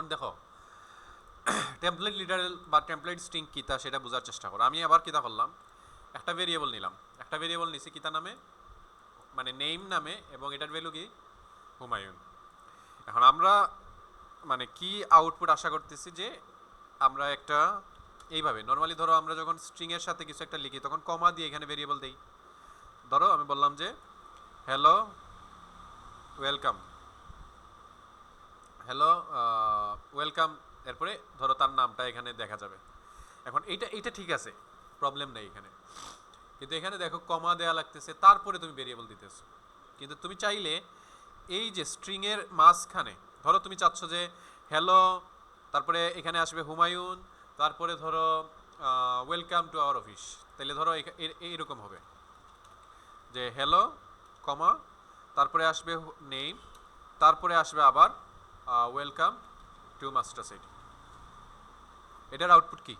এখন দেখো template literal বা টেমপ্লেট স্ট্রিং কিতা সেটা বোঝার চেষ্টা করো। আমি আবার কিতা করলাম, একটা ভেরিয়েবল নিলাম, একটা ভেরিয়েবল নিছি কিতা নামে, মানে নেম নামে, এবং এটার ভ্যালু কি হুমায়ুন। এখন আমরা মানে কি আউটপুট আশা করতেছি যে আমরা একটা এইভাবে নর্মালি ধরো আমরা যখন স্ট্রিং এর সাথে কিছু একটা লিখি তখন কমা দিয়ে এখানে ভেরিয়েবল দেই। ধরো আমি বললাম যে হ্যালো ওয়েলকাম, হ্যালো ওয়েলকাম, এরপরে ধরো তার নামটা এখানে দেখা যাবে। এখন এইটা এইটা ঠিক আছে, প্রবলেম নেই এখানে, কিন্তু এখানে দেখো কমা দেয়া লাগতেছে, তারপরে তুমি ভেরিয়েবল দিতেছো। কিন্তু তুমি চাইলে এই যে স্ট্রিং এর মাঝখানে ধরো তুমি চাচ্ছ যে হ্যালো, তারপরে এখানে আসবে হুমায়ুন, তারপরে ধরো ওয়েলকাম টু আওয়ার অফিস, তাহলে ধরো এইরকম হবে যে হ্যালো কমা, তারপরে আসবে নেম, তারপরে আসবে আবার ওয়েলকাম টু মাস্টার সাইট। এটার আউটপুট কি?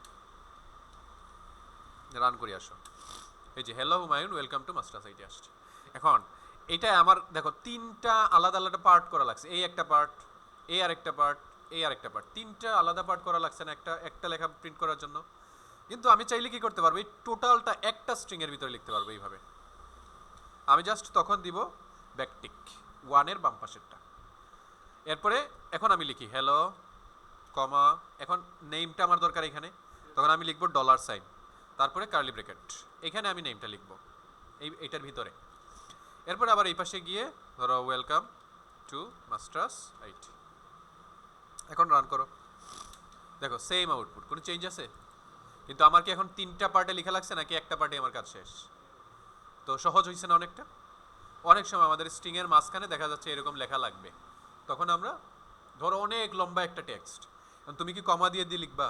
রান করি আসো, এই যে hello Humayun welcome to master সাইটে আসছে। এখন এটা আমার দেখো তিনটা আলাদা আলাদা পার্ট করা লাগছে, এই একটা পার্ট, এই আরেকটা পার্ট, এই আরেকটা পার্ট, তিনটা আলাদা পার্ট করা লাগছে না একটা একটা লেখা প্রিন্ট করার জন্য? কিন্তু আমি চাইলে কি করতে পারবো, এই টোটালটা একটা স্ট্রিং এর ভিতরে লিখতে পারবো এইভাবে। আমি জাস্ট তখন দিব ব্যাকটিক ওয়ানের বাম পাশেরটা, এরপরে এখন আমি লিখি হ্যালো কমা, এখন নেমটা আমার দরকার এখানে, তখন আমি লিখবো ডলার সাইন, তারপরে কার্লি ব্র্যাকেট, এখানে আমি নেমটা লিখবো এইটার ভিতরে। এরপরে আবার এই পাশে গিয়ে ধরো ওয়েলকাম টু মাস্টার্স আইটি। এখন রান করো, দেখো সেম আউটপুট, কোনো চেঞ্জ আছে? কিন্তু আমার কি এখন তিনটা পার্টে লেখা লাগছে নাকি একটা পার্টে আমার কাজ শেষ? তো সহজ হয়েছে না অনেকটা? অনেক সময় আমাদের স্ট্রিং এর মাঝখানে দেখা যাচ্ছে এরকম লেখা লাগবে, তখন আমরা ধরো অনেক লম্বা একটা টেক্সট, তুমি কি কমা দিয়ে দিয়ে লিখবা?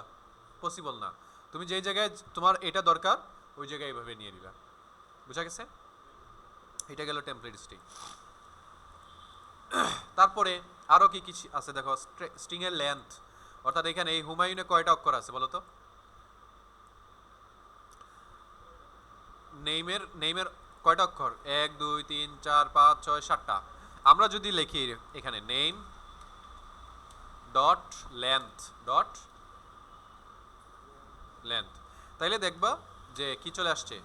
পসিবল না। তুমি যেই জায়গায় তোমার এটা দরকার ওই জায়গায় এইভাবে নিয়ে নিবা। বুঝা গেছে? এটা গেল টেমপ্লেট স্ট্রিং। তারপরে আরো কি কি আছে দেখো, স্ট্রিং এর লেন্থ, অর্থাৎ এখানে এই হুমায়ুনে কয়টা অক্ষর আছে বলো তো? নেইমের কয়টা অক্ষর? 1 2 3 4 5 6 7টা। আমরা যদি লিখি এখানে name dot length dot length, তাইলে দেখবা যে কি চলে আসছে,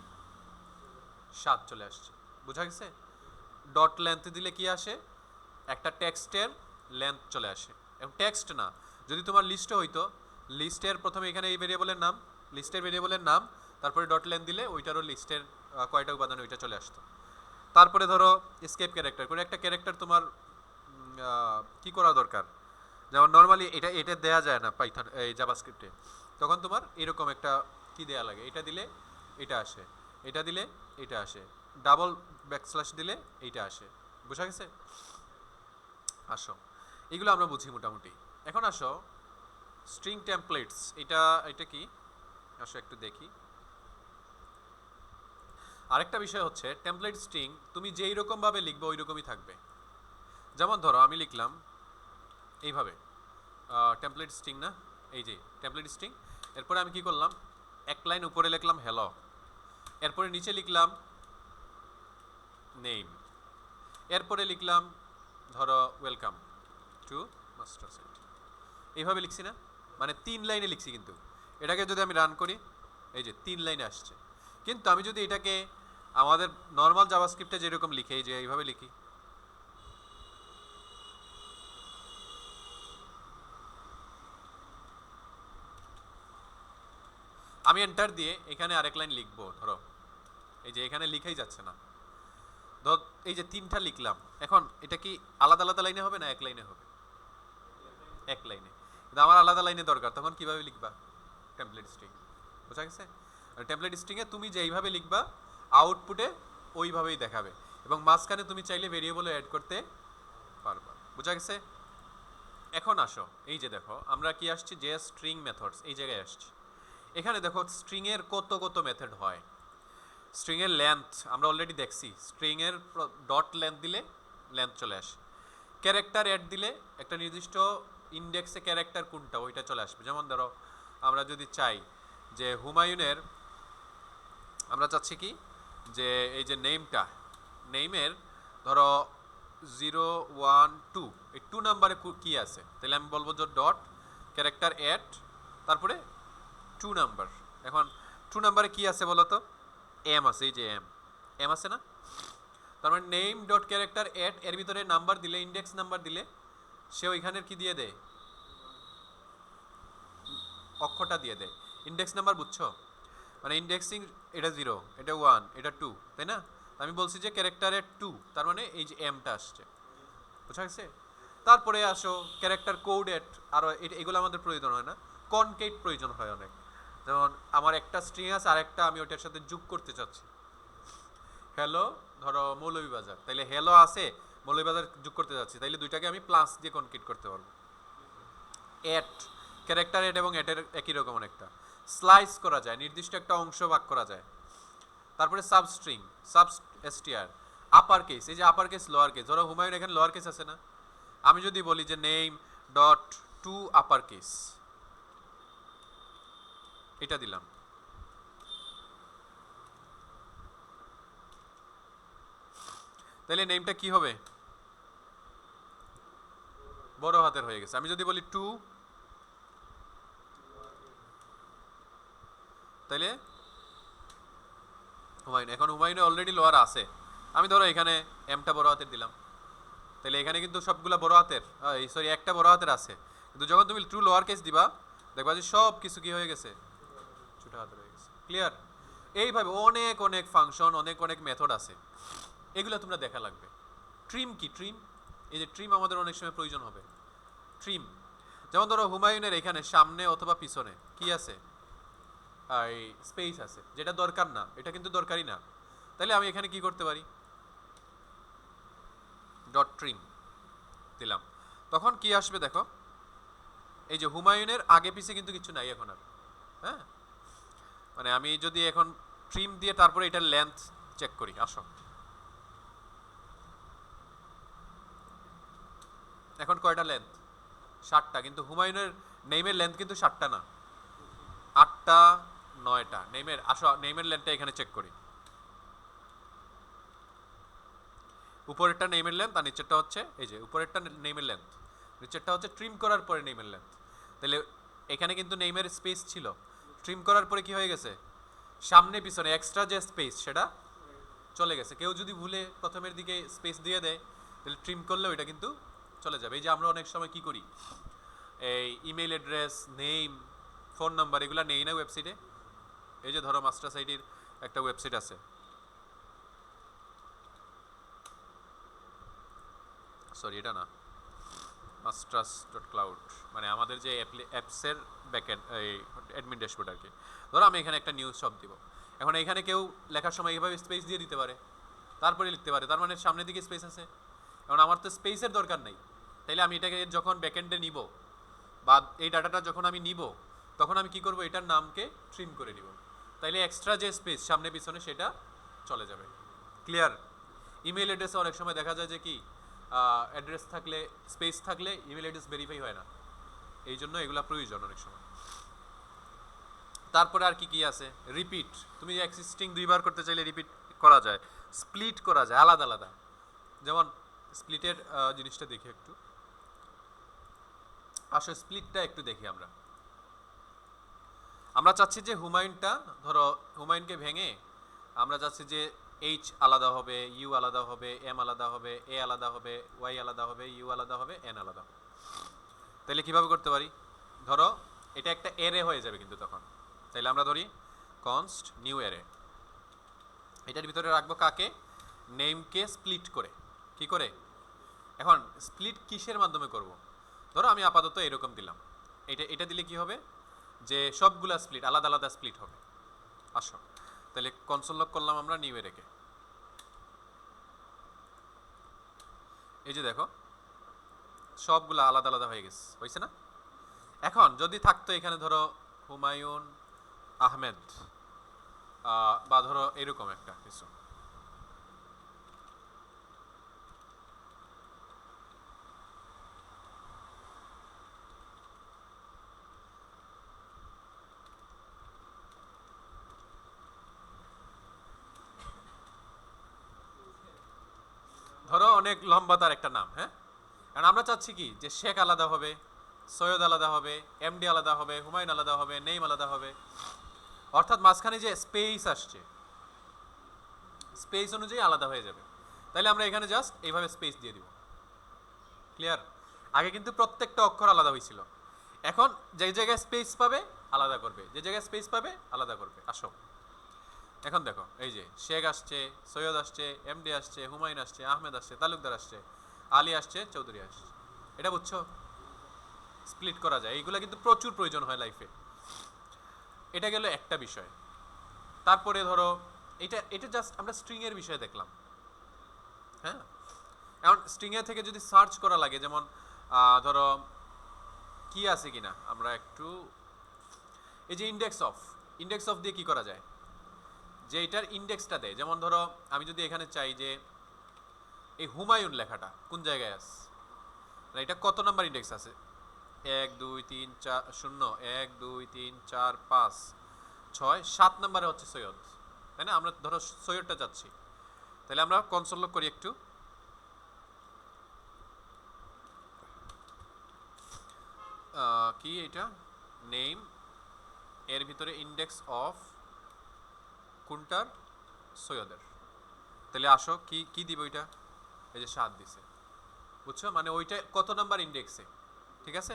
7 চলে আসছে। বুঝা গেছে? ডট লেন্থ দিলে কি আসে, একটা টেক্সটের লেন্থ চলে আসে। এবং টেক্সট না, যদি তোমার লিস্টে হইতো, লিস্টের প্রথমে এখানে এই ভেরিয়েবলের নাম, লিস্টের ভেরিয়েবলের নাম, তারপরে ডট লেন্থ দিলে ওইটারও লিস্টের কয়টা উপাদান ওইটা চলে আসতো। তারপরে ধরো স্কেপ ক্যারেক্টার করে একটা ক্যারেক্টার তোমার কি করা দরকার, যেমন নর্মালি এটা এটা দেয়া যায় না পাইথন এই জাভাস্ক্রিপ্টে, তখন তোমার এরকম একটা কি দেয়া লাগে, এটা দিলে এটা আসে, এটা দিলে এটা আসে, ডাবল ব্যাকস্ল্যাশ দিলে এইটা আসে। বুঝা গেছে? আসো, এগুলো আমরা বুঝি মোটামুটি। এখন আসো স্ট্রিং টেমপ্লেটস, এটা এটা কি, আসো একটু দেখি। আরেকটা বিষয় হচ্ছে টেমপ্লেট স্ট্রিং তুমি যেই রকম ভাবে লিখবে ওই রকমই থাকবে। যেমন ধরো আমি লিখলাম এইভাবে টেমপ্লেট স্ট্রিং না, এই যে টেমপ্লেট স্ট্রিং, এরপরে আমি কি করলাম, এক লাইন উপরে লিখলাম হ্যালো, এরপরে নিচে লিখলাম নেম, এরপরে লিখলাম ধরো ওয়েলকাম টু মাস্টার সাইট। এইভাবে লিখছি না, মানে 3 লাইনে লিখছি, কিন্তু এটাকে যদি আমি রান করি এই যে 3 লাইনে আসছে। কিন্তু আমি যদি এটাকে আমাদের নর্মাল জাভাস্ক্রিপ্টে যেরকম লিখি, এই যে এইভাবে লিখি, আমি এন্টার দিয়ে এখানে আরেক লাইন লিখবো, ধরো এই যে এখানে লিখাই যাচ্ছে না, ধর এই যে 3টা লিখলাম, এখন এটা কি আলাদা আলাদা লাইনে হবে না এক লাইনে হবে? এক লাইনে। কিন্তু আমার আলাদা লাইনে দরকার, তখন কিভাবে লিখবা? Template string. বুঝা গেছে? আর টেমপ্লেট স্ট্রিংয়ে তুমি যেইভাবে লিখবা আউটপুটে ওইভাবেই দেখাবে, এবং মাঝখানে তুমি চাইলে ভেরিয়েবলও অ্যাড করতে পারবা। বুঝা গেছে? এখন আসো, এই যে দেখো আমরা কি আসছি, যে স্ট্রিং মেথডস এই জায়গায় আসছি। এখানে দেখো স্ট্রিং এর কত কত মেথড হয়। স্ট্রিং এর লেন্থ আমরা অলরেডি দেখছি, স্ট্রিং এর ডট লেন্থ দিলে লেন্থ চলে আসে। ক্যারেক্টার অ্যাড দিলে একটা নির্দিষ্ট ইন্ডেক্সে ক্যারেক্টার কোনটা ওইটা চলে আসবে। যেমন ধরো আমরা যদি চাই যে হুমায়ুনের, আমরা চাচ্ছি কি যে এই যে নেমটা, নেইমের ধরো 0 1 2, এই 2 নাম্বারে কি আছে, তাহলে আমি বলবো যে ডট ক্যারেক্টার এট তারপরে 2 নাম্বার। এখন 2 নাম্বারে কি আছে বলো তো? এম আছে, এই যে এম, এম আছে না? তার মানে নেম ডট ক্যারেক্টার এট এর ভিতরে নাম্বার দিলে, ইন্ডেক্স নাম্বার দিলে সে ওইখানের কি দিয়ে দেয়? অক্ষরটা দিয়ে দেয়। ইন্ডেক্স নাম্বার বুঝছো? মানে ইন্ডেক্সিং, এটা 0, এটা 1, এটা 2, তাই না? আমি বলছি যে ক্যারেক্টারের 2, তার মানে এই যে এমটা আসছে, বুঝা গেছে? তারপরে আসো ক্যারেক্টার কোডেড, আর এগুলো আমাদের প্রয়োজন হয় না, কনকেট প্রয়োজন হয় অনেক। যেমন আমার একটা স্ট্রিং আছে, আর একটা আমি ওটার সাথে যোগ করতে চাচ্ছি। হ্যালো, ধরো মৌলভীবাজার, তাইলে হ্যালো আছে, মৌলভীবাজার যোগ করতে যাচ্ছি, তাইলে দুইটাকে আমি প্লাস দিয়ে কনকেট করতে পারবো। এট, ক্যারেক্টার এট এবং এটের একই রকম অনেকটা। স্লাইস করা যায়, নির্দিষ্ট একটা অংশ ভাগ করা যায়। তারপরে substring, sub STR, upper case, এই যে আপার কেস লোয়ার কেস, ধরো হুমায়ুন এখানে লোয়ার কেস আছে না, আমি যদি বলি যে name dot to upper case, এটা দিলাম, তাহলে নেমটা কি হবে? বড় হাতের হয়ে গেছে। আমি যদি বলি টু, তাহলে হুমায়ুন, এখন হুমায়ুনে অলরেডি লোয়ার আছে, আমি ধরো এখানে এমটা বড় হাতের দিলাম, তাহলে এখানে কিন্তু সবগুলা বড় হাতের, সরি একটা বড় হাতের আছে, কিন্তু যখন তুমি টু লোয়ার কেস দিবা দেখবা যে সব কিছু কি হয়ে গেছে? ছোট হাতের হয়ে গেছে। ক্লিয়ার? এইভাবে অনেক অনেক ফাংশন, অনেক অনেক মেথড আছে, এগুলো তোমরা দেখা লাগবে। ট্রিম কি? ট্রিম, এই যে ট্রিম আমাদের অনেক সময় প্রয়োজন হবে। ট্রিম, যেমন ধরো হুমায়ুনের এখানে সামনে অথবা পিছনে কি আছে? এই স্পেস আছে, যেটা দরকার না, এটা কিন্তু দরকারি না, তাহলে আমি এখানে কি করতে পারি? ডট ট্রিম দিলাম, তখন কি আসবে দেখো, এই যে হুমায়ুনের আগে পিছে কিন্তু কিছু নাই এখন আর। হ্যাঁ, মানে আমি যদি এখন ট্রিম দিয়ে তারপরে এটার লেন্থ চেক করি, আসো, এখন কয়টা লেন্থ? 7টা, কিন্তু হুমায়ুনের নেইমের লেন্থ কিন্তু 7টা না, 8টা, 9টা নেইমের। আসো নেইমের লেন্থটা এখানে চেক করি, উপরেরটা নেইমের লেন্থ আর নিচেরটা হচ্ছে, এই যে উপরেরটা নেইমের লেন্থ, নিচেরটা হচ্ছে ট্রিম করার পরে নেইমের লেন্থ। তাহলে এখানে কিন্তু নেইমের স্পেস ছিল, ট্রিম করার পরে কি হয়ে গেছে? সামনে পিছনে এক্সট্রা যে স্পেস সেটা চলে গেছে। কেউ যদি ভুলে প্রথমের দিকে স্পেস দিয়ে দেয়, তাহলে ট্রিম করলেও এটা কিন্তু চলে যাবে। এই যে আমরা অনেক সময় কি করি, এই email address, name, phone number এগুলো নেই না ওয়েবসাইটে। এই যে ধরো মাস্টার সাইটের একটা ওয়েবসাইট আছে, সরি এটা না, মাস্টার্স ডট ক্লাউড, মানে আমাদের যে অ্যাপসের ব্যাকএন্ড, এই অ্যাডমিন ড্যাশবোর্ড আর কি। ধরো আমি এখানে একটা নিউজ শপ দিব, এখন এখানে কেউ লেখার সময় এইভাবে স্পেস দিয়ে দিতে পারে, তারপরে লিখতে পারে, তার মানে সামনের দিকে স্পেস আছে। এখন আমার তো স্পেসের দরকার নেই, তাইলে আমি এটাকে যখন ব্যাকএন্ডে নিব বা এই ডাটাটা যখন আমি নিব, তখন আমি কি করব? এটার নামকে ট্রিম করে নিব, তাইলে এক্সট্রা যে স্পেস সামনে পিছনে সেটা চলে যাবে। ক্লিয়ার? ইমেল অ্যাড্রেসে অনেক সময় দেখা যায় যে কি, অ্যাড্রেস থাকলে, স্পেস থাকলে ইমেল অ্যাড্রেস ভেরিফাই হয় না, এই জন্য এগুলা প্রয়োজন অনেক সময়। তারপরে আর কি কি আছে? রিপিট, তুমি এক্সিস্টিং দুইবার করতে চাইলে রিপিট করা যায়, স্প্লিট করা যায় আলাদা আলাদা। যেমন স্প্লিটের জিনিসটা দেখি একটু, আসলে স্প্লিটটা একটু দেখি আমরা। আমরা চাচ্ছি যে হুমায়ুনটা, ধরো হুমায়ুনকে ভেঙে আমরা চাচ্ছি যে এইচ আলাদা হবে, ইউ আলাদা হবে, এম আলাদা হবে, এ আলাদা হবে, ওয়াই আলাদা হবে, ইউ আলাদা হবে, এন আলাদা হবে। তাহলে কিভাবে করতে পারি? ধরো এটা একটা এরে হয়ে যাবে কিন্তু তখন, তাহলে আমরা ধরি কনস্ট নিউ এরে, এটার ভিতরে রাখবো কাকে? নেমকে স্প্লিট করে। কি করে? এখন স্প্লিট কিসের মাধ্যমে করব? ধরো আমি আপাতত এরকম দিলাম, এটা এটা দিলে কি হবে? যে সবগুলা স্প্লিট আলাদা আলাদা স্প্লিট হবে। আসো তাহলে কনসোল লক করলাম আমরা নিউ এ রেখে, এই যে দেখো সবগুলা আলাদা আলাদা হয়ে গেছে, হয়েছে না? এখন যদি থাকতো এখানে ধরো হুমায়ুন আহমেদ, বা ধরো এরকম একটা কিছু, ধরো অনেক লম্বা তার একটা নাম, হ্যাঁ, কারণ আমরা চাচ্ছি কি যে শেখ আলাদা হবে, সৈয়দ আলাদা হবে, এমডি আলাদা হবে, হুমায়ুন আলাদা হবে, নেইম আলাদা হবে। অর্থাৎ মাঝখানে যে স্পেস আসছে, স্পেস অনুযায়ী আলাদা হয়ে যাবে। তাহলে আমরা এখানে জাস্ট এইভাবে স্পেস দিয়ে দিব। ক্লিয়ার? আগে কিন্তু প্রত্যেকটা অক্ষর আলাদা হয়েছিল, এখন যে জায়গায় স্পেস পাবে আলাদা করবে, যে জায়গায় স্পেস পাবে আলাদা করবে। আসো এখন দেখো, এই যে শেখ আসছে, সৈয়দ আসছে, এমডি আসছে, হুমায়ুন আসছে, আহমেদ আসছে, তালুকদার আসছে, আলী আসছে, চৌধুরী আসছে। এটা বুঝছো? স্প্লিট করা যায়, এইগুলো কিন্তু প্রচুর প্রয়োজন হয় লাইফে। এটা গেল একটা বিষয়। তারপরে ধরো এটা এটা জাস্ট আমরা স্ট্রিং এর বিষয়ে দেখলাম। হ্যাঁ, এখন স্ট্রিং এর থেকে যদি সার্চ করা লাগে, যেমন ধরো কি আছে কিনা, আমরা একটু এই যে ইন্ডেক্স অফ দিয়ে কি করা যায়, যে এটার ইন্ডেক্সটা দেয়। যেমন ধরো আমি যদি এখানে চাই যে এই হুমায়ুন লেখাটা কোন জায়গায় আছে, এটা কত নাম্বার ইন্ডেক্স আছে, 1 2 3 4 0 1 2 3 4 5 6 7 নম্বরে হচ্ছে সৈয়দ, তাই না? আমরা ধরো সৈয়দটা যাচ্ছি, তাহলে আমরা কনসোল লক করি একটু। কি এটা, নেম এর ভিতরে ইন্ডেক্স অফ কোনটার, সৈয়দের। তাহলে আসো কি কি দিব, ওইটা এই যে 7 দিছে, বুঝছো? মানে ওইটা কত নাম্বার ইন্ডেক্সে, ঠিক আছে?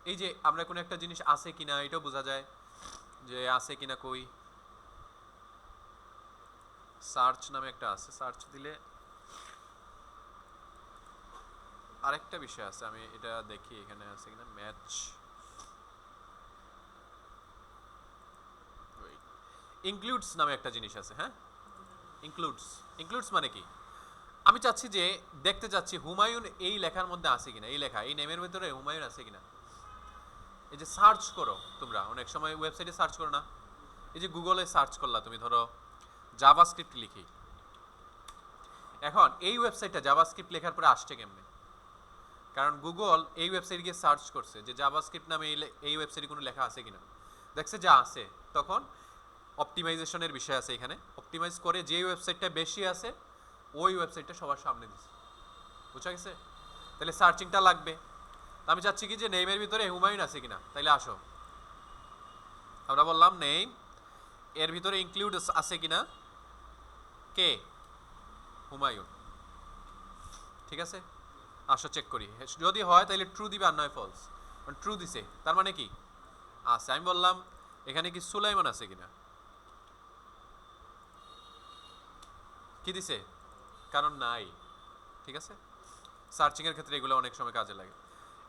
এই যে আমরা কোনো একটা জিনিস আছে কিনা এটাও বোঝা যায়, যে আছে কিনা কই। সার্চ নামে একটা আছে, সার্চ দিলে আরেকটা বিষয় আছে, আমি এটা দেখি এখানে আছে কিনা, ম্যাচ ইনক্লুডস নামে একটা জিনিস আছে। হ্যাঁ, ইনক্লুডস মানে কি, আমি চাচ্ছি যে দেখতে চাচ্ছি হুমায়ুন এই লেখার মধ্যে আছে কিনা, এই লেখা এই নেমের ভিতরে হুমায়ুন আছে কিনা। এই যে সার্চ করো তোমরা, অনেক সময় ওয়েবসাইটে সার্চ করো না, এই যে গুগলে সার্চ করলা তুমি, ধরো জাভাস্ক্রিপ্ট লিখি, এখন এই ওয়েবসাইটটা জাভাস্ক্রিপ্ট লেখার পরে আসছে কেমনে? কারণ গুগল এই ওয়েবসাইটে গিয়ে সার্চ করছে যে জাভাস্ক্রিপ্ট নামে এই ওয়েবসাইটে কোনো লেখা আছে কিনা, দেখছে যা আছে, তখন অপটিমাইজেশনের বিষয় আছে এখানে, অপটিমাইজ করে যে ওয়েবসাইটটা বেশি আছে ওই ওয়েবসাইটটা সবার সামনে দিচ্ছে। বুঝা গেছে? তাহলে সার্চিংটা লাগবে। আমি চাচ্ছি কি যে নেইমের ভিতরে হুমায়ুন আছে কিনা, তাইলে আসো আমরা বললাম নেইম এর ভিতরে ইনক্লুড আছে কিনা, কে, হুমায়ুন। ঠিক আছে, আসো চেক করি, যদি হয় তাহলে ট্রু দিবে আর নয় ফলস। ট্রু দিছে তার মানে কি আছে। আমি বললাম এখানে কি সুলাইমান আছে কিনা, কি দিছে, কারণ নাই। ঠিক আছে, সার্চিং এর ক্ষেত্রে এগুলো অনেক সময় কাজে লাগে।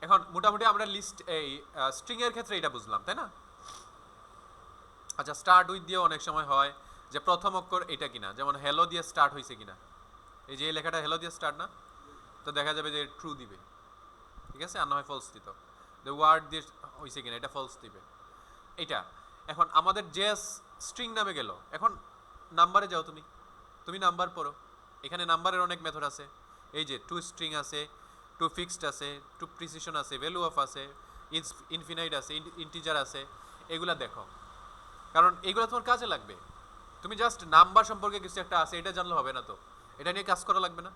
এখন মোটামুটি আমরা লিস্ট এই স্ট্রিং এর ক্ষেত্রে এটা বুঝলাম, তাই না? আচ্ছা, স্টার্ট উইথ দিয়ে অনেক সময় হয় যে প্রথম অক্ষর এটা কিনা, যেমন হ্যালো দিয়ে স্টার্ট হয়েছে কিনা, এই যে এই লেখাটা হ্যালো দিয়ে স্টার্ট না, তো দেখা যাবে যে ট্রু দিবে। ঠিক আছে, আর না হয় ফলস দিত। দ্য ওয়ার্ড দিয়ে হয়েছে কিনা, এটা ফলস দিবে। এটা এখন আমাদের যে স্ট্রিং নামে গেল, এখন নাম্বারে যাও তুমি, তুমি নাম্বার পড়ো, এখানে নাম্বারের অনেক মেথড আছে। এই যে টু স্ট্রিং আছে, টু ফিক্সড আছে, টু প্রিসিশন আছে, ভ্যালু অফ আছে, ইনফিনাইট আছে, ইন্টিজার আছে, এগুলা দেখো, কারণ এগুলো তোমার কাজে লাগবে। তুমি জাস্ট নাম্বার সম্পর্কে কিছু একটা আছে এটা জানলে হবে না, তো এটা নিয়ে কাজ করা লাগবে না?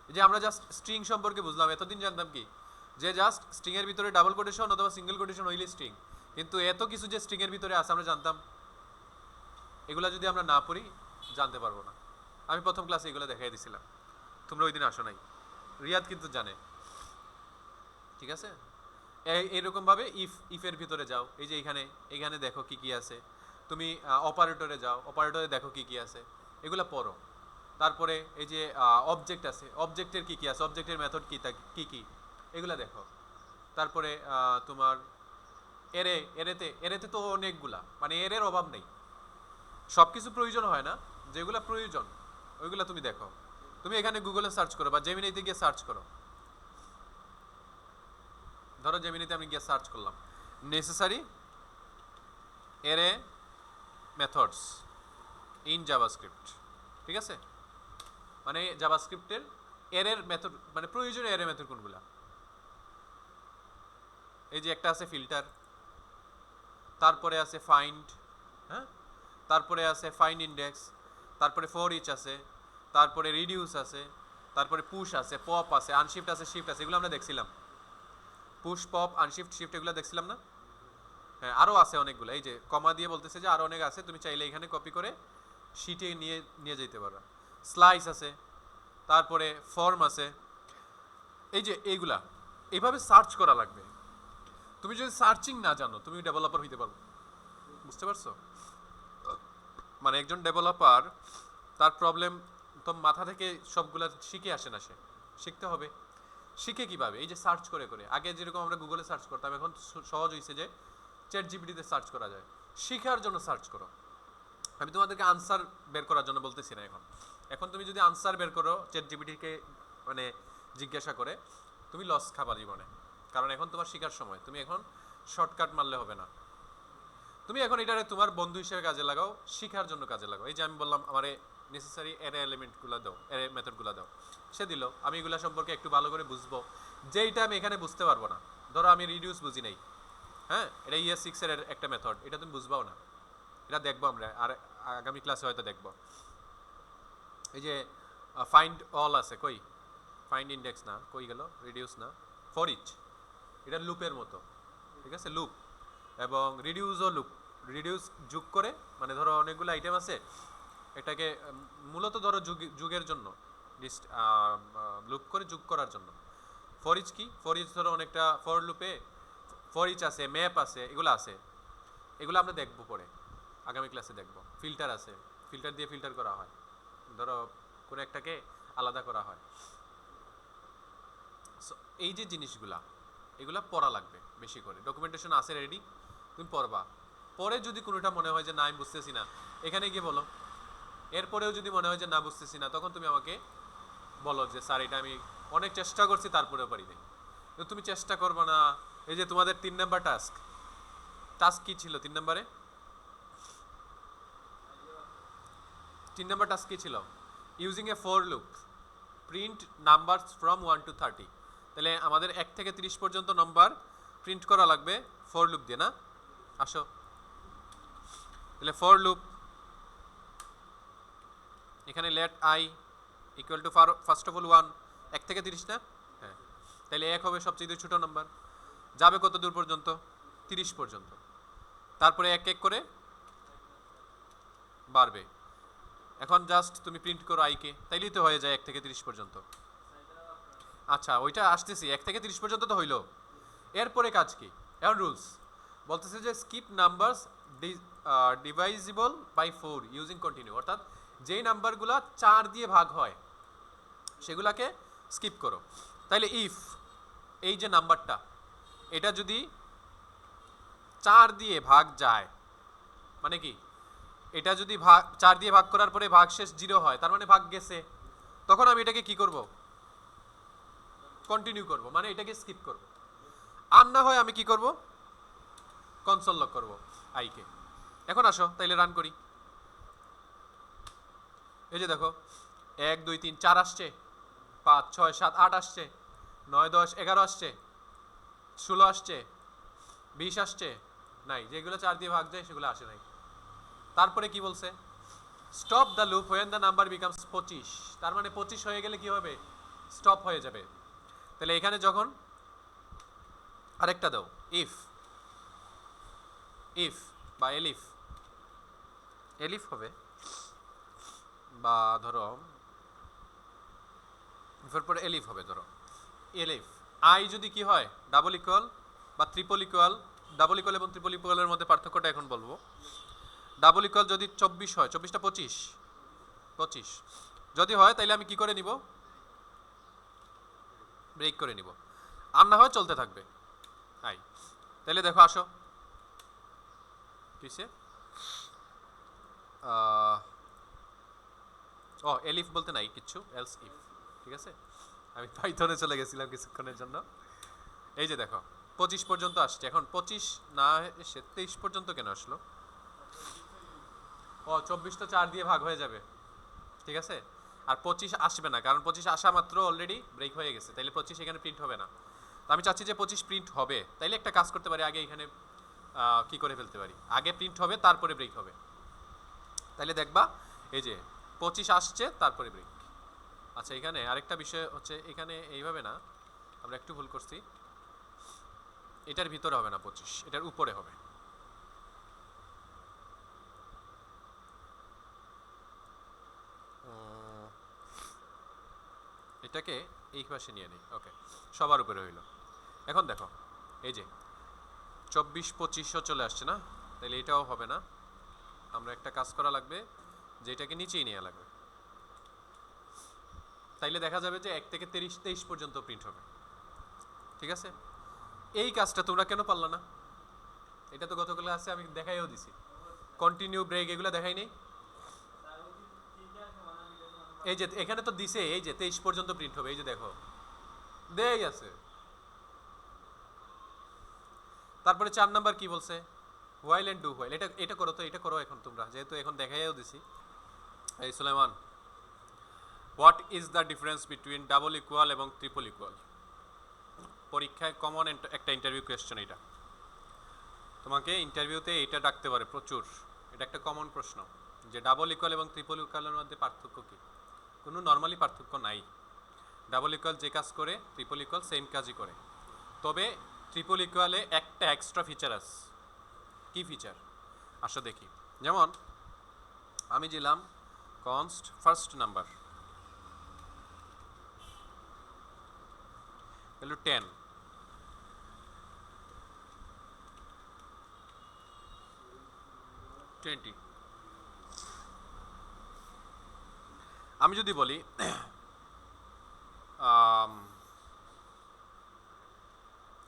এই যে আমরা জাস্ট স্ট্রিং সম্পর্কে বুঝলাম, এতদিন জানতাম কি যে জাস্ট স্ট্রিং এর ভিতরে ডাবল কোটেশন অথবা সিঙ্গেল কোটেশন হইলে স্ট্রিং, কিন্তু এত কিছু যে স্ট্রিং এর ভিতরে আছে আমরা জানতাম, এগুলা যদি আমরা না পড়ি জানতে পারবো না। আমি প্রথম ক্লাসে এগুলো দেখাই দিছিলাম, তোমরা ওই দিন আসো নাই, রিয়াদ কিন্তু জানে। ঠিক আছে, এইরকম ভাবে ইফের ভিতরে যাও, এই যে এখানে দেখো কি কি আছে, তুমি অপারেটরে যাও, অপারেটরে দেখো কি কি আছে, এগুলো পড়ো। তারপরে এই যে অবজেক্ট আছে, অবজেক্টের কি কি আছে, অবজেক্টের মেথড কি কি এগুলো দেখো। তারপরে তোমার এরেতে তো অনেকগুলা, মানে এর অভাব নেই, সব কিছু প্রয়োজন হয় না, যেগুলো প্রয়োজন ওইগুলো তুমি দেখো। তুমি এখানে গুগলে সার্চ করো বা জেমিনিতে গিয়ে সার্চ করো, ধরো জেমিনিতে আমি গিয়ে সার্চ করলাম নেসেসারি এরে মেথডস ইন জাভাস্ক্রিপ্ট। ঠিক আছে, মানে জাভাস্ক্রিপ্টের এরের মেথড, মানে প্রয়োজনীয় এরে মেথড কোনগুলা। এই যে একটা আছে ফিল্টার, তারপরে আছে ফাইন্ড, হ্যাঁ, তারপরে আছে ফাইন্ড ইন্ডেক্স, তারপরে ফর ইচ আছে, তারপরে রিডিউস আছে, তারপরে পুশ আছে, পপ আছে, আনশিফট আছে, শিফট আছে, এগুলো আমরা দেখছিলাম। পুশ পপ আনশিফট শিফট এগুলো দেখছিলাম না? হ্যাঁ, আরও আছে অনেকগুলো। এই যে কমা দিয়ে বলতেছে যে আরও অনেক আছে, তুমি চাইলে এখানে কপি করে শিটে নিয়ে নিয়ে যেতে পারো। স্লাইস আছে, তারপরে ফর্ম আছে, এই যে এইগুলা এইভাবে সার্চ করা লাগবে। তুমি যদি সার্চিং না জানো তুমি ডেভেলপার হইতে পারো, বুঝতে পারছো? মানে একজন ডেভেলপার তার প্রবলেম তো মাথা থেকে সবগুলা শিখে আসে না, সে শিখতে হবে। শিখে কিভাবে? এই যে সার্চ করে করে। আগে যেরকম আমরা গুগলে সার্চ করতাম, এখন সহজ হয়েছে যে চ্যাট জিপিটিতে সার্চ করা যায়। শিখার জন্য সার্চ করো। আমি তোমাদেরকে আনসার বের করার জন্য বলতেছি না। এখন এখন তুমি যদি আনসার বের করো চ্যাট জিপিটিকে মানে জিজ্ঞাসা করে, তুমি লস খাবা জীবনে। কারণ এখন তোমার শিখার সময়, তুমি এখন শর্টকাট মারলে হবে না। তুমি এখন এটারে তোমার বন্ধু হিসেবে কাজে লাগাও, শিখার জন্য কাজে লাগাও। এই যে আমি বললাম আমারে নেসেসারি অ্যারে এলিমেন্টগুলো দাও, অ্যারে মেথডগুলো দাও, সে দিল। আমি এগুলো সম্পর্কে একটু ভালো করে বুঝবো, যেইটা আমি এখানে বুঝতে পারবো না। ধরো আমি রিডিউস বুঝি নাই, হ্যাঁ, এটা ES6 এর একটা মেথড, এটা তুমি বুঝবাও না। এটা দেখবো আমরা, আর আগামী ক্লাসে হয়তো দেখবো। এই যে ফাইন্ড অল আছে, কই ফাইন্ড ইন্ডেক্স না, কই গেল, রিডিউস না, ফর ইচ, এটা লুপের মতো, ঠিক আছে, লুপ। এবং রিডিউসও লুপ, রিডিউস যোগ করে, মানে ধরো অনেকগুলো আইটেম আছে, এটাকে মূলত ধরো যুগের জন্য লুপ করে যোগ করার জন্য। ফর ইচ কি, ফর ইচ ধরো অনেকটা ফর লুপে ফর ইচ আছে, ম্যাপ আছে, এগুলো আছে। এগুলো আমরা দেখবো পরে, আগামী ক্লাসে দেখবো। ফিল্টার আছে, ফিল্টার দিয়ে ফিল্টার করা হয়, ধরো কোনো একটাকে আলাদা করা হয়। সো এই যে জিনিসগুলা, এগুলা পড়া লাগবে বেশি করে। ডকুমেন্টেশন আছে রেডি, তুমি পড়বা। পরে যদি কোনোটা মনে হয় যে না আমি বুঝতেছি না, এখানে গিয়ে বলো। এরপরেও যদি মনে হয় যে না বুঝতেছি না, তখন তুমি আমাকে বলো যে স্যার এটা আমি অনেক চেষ্টা করছি তারপরেও পারি নাই। কিন্তু তুমি চেষ্টা করবে না। এই যে তোমাদের 3 নাম্বার টাস্ক, টাস্ক কি ছিল 3 নম্বরে? 3 নাম্বার টাস্ক কি ছিল? Using A for loop print numbers from 1 to 30। তাহলে আমাদের 1 থেকে 30 পর্যন্ত নাম্বার প্রিন্ট করা লাগবে ফর লুপ দিয়ে, না? আসো, তাহলে ফর লুপ, এখানে let i equal to first of all 1, 1 থেকে 30 না? হ্যাঁ, তাহলে 1 হবে সবচেয়ে ছোট নাম্বার, যাবে কত দূর পর্যন্ত? 30 পর্যন্ত। তারপরে এক এক করে বাড়বে। এখন জাস্ট তুমি প্রিন্ট করো আইকে, তাইলেই তো হয়ে যায় 1 থেকে 30 পর্যন্ত। আচ্ছা, ওইটা আসতেছি, 1 থেকে 30 পর্যন্ত তো হইলো। এরপরে কাজ কি? এখন রুলস বলতেছে যে skip numbers divisible by 4 using continue, অর্থাৎ যেই নাম্বারগুলো 4 দিয়ে ভাগ হয় সেগুলাকে স্কিপ করো। তাইলে ইফ এই যে নাম্বারটা, এটা যদি 4 দিয়ে ভাগ যায়, মানে কি, এটা যদি 4 দিয়ে ভাগ করার পরে ভাগ শেষ 0 হয়, তার মানে ভাগ গেছে। তখন আমি এটাকে কি করব? কন্টিনিউ করব, মানে এটাকে স্কিপ করব। আর না হয় আমি কি করব? কনসোল লক করব আইকে। এখন আসো তাইলে রান করি। এই যে দেখো 1 2 3 4 আসছে, 5 6 7 8 আসছে, 9 10 11 আসছে, 16 আসছে, 20 আসছে, নাই। যেগুলো 4 দিয়ে ভাগ যায় সেগুলো আসে নাই। তারপরে কি বলছে? Stop the loop when the number becomes 25। তার মানে 25 হয়ে গেলে কি হবে? স্টপ হয়ে যাবে। তাহলে এখানে যখন আরেকটা দাও, ইফ, ইফ বা এলিফ, এলিফ হবে, বা ধরো ইফের পরে এলিফ হবে, ধরো এলিফ। আই যদি কি হয়? ডাবল ইকুয়াল বা ট্রিপল ইকুয়াল। ডাবল ইকুয়াল এবং ট্রিপল ইকুয়ালের মধ্যে পার্থক্যটা এখন বলবো। ডাবল ইকুয়াল যদি 24 হয়, 24টা 25, 25 যদি হয় তাহলে আমি কি করে নিব? ব্রেক করে নিব। আর না হয় চলতে থাকবে আই। তাহলে দেখো আসো কিসে, ও এলিফ বলতে নাই কিচ্ছু, এলস ইফ, ঠিক আছে। আমি পাইথনে চলে গেছিলাম কিছুক্ষণের জন্য। এই যে দেখো 25 পর্যন্ত আসছে। এখন 25 না এসে 23 পর্যন্ত কেন আসলো? ও 24 তো 4 দিয়ে ভাগ হয়ে যাবে, ঠিক আছে। আর 25 আসবে না, কারণ 25 আসা মাত্র অলরেডি ব্রেক হয়ে গেছে, তাইলে 25 এখানে প্রিন্ট হবে না। তো আমি চাচ্ছি যে 25 প্রিন্ট হবে, তাইলে একটা কাজ করতে পারি, আগে এখানে কি করে ফেলতে পারি, আগে প্রিন্ট হবে তারপরে ব্রেক হবে। তাইলে দেখবা এই যে 25 আসছে তারপরে ব্রেক। আচ্ছা, এখানে আরেকটা বিষয় হচ্ছে, এখানে এইভাবে না, আমরা একটু ভুল করছি। এটার ভিতরে হবে না 25, এটার উপরে হবে। এটাকে এই পাশে নিয়ে নিই, ওকে, সবার উপরে হইল। এখন দেখো এই যে 24-25 চলে আসছে না, তাহলে এটাও হবে না। আমরা একটা কাজ করা লাগবে, যে এটাকে নিচেই নেওয়া লাগবে। তাইলে দেখা যাবে যে 1 থেকে 23 পর্যন্ত প্রিন্ট হবে। ঠিক আছে, এই কাজটা তোমরা কেন পারলা না? এটা তো গত ক্লাসে আমি দেখাইও দিছি, কন্টিনিউ ব্রেক এগুলো দেখাই নেই। এই যে এখানে তো দিছে, এই যে 23 পর্যন্ত প্রিন্ট হবে, এই যে দেখো দেই আছে। তারপরে 4 নাম্বার কি বলছে, হোয়াইল এন্ড ডু হোয়াইল। এটা করো তো, এটা করো এখন তোমরা, যেহেতু এখন দেখাইও দিছি। এই Sulaiman, what is the difference between double equal এবং ট্রিপল ইকুয়াল? পরীক্ষায় কমন একটা ইন্টারভিউ কোয়েশ্চেন, এটা তোমাকে ইন্টারভিউতে এটা ডাকতে পারে প্রচুর। এটা একটা কমন প্রশ্ন, যে ডাবল ইকুয়াল এবং ট্রিপল ইকুয়ালের মধ্যে পার্থক্য কি? কোনো নর্মালি পার্থক্য নাই। ডাবল ইকুয়াল যে কাজ করে ট্রিপল ইকুয়াল সেম কাজই করে, তবে ট্রিপল ইকুয়ালে একটা এক্সট্রা ফিচার আছে। কি ফিচার আসো দেখি। যেমন আমি দিলাম কনস্ট ফার্স্ট নাম্বার হলো 10, আমি যদি বলি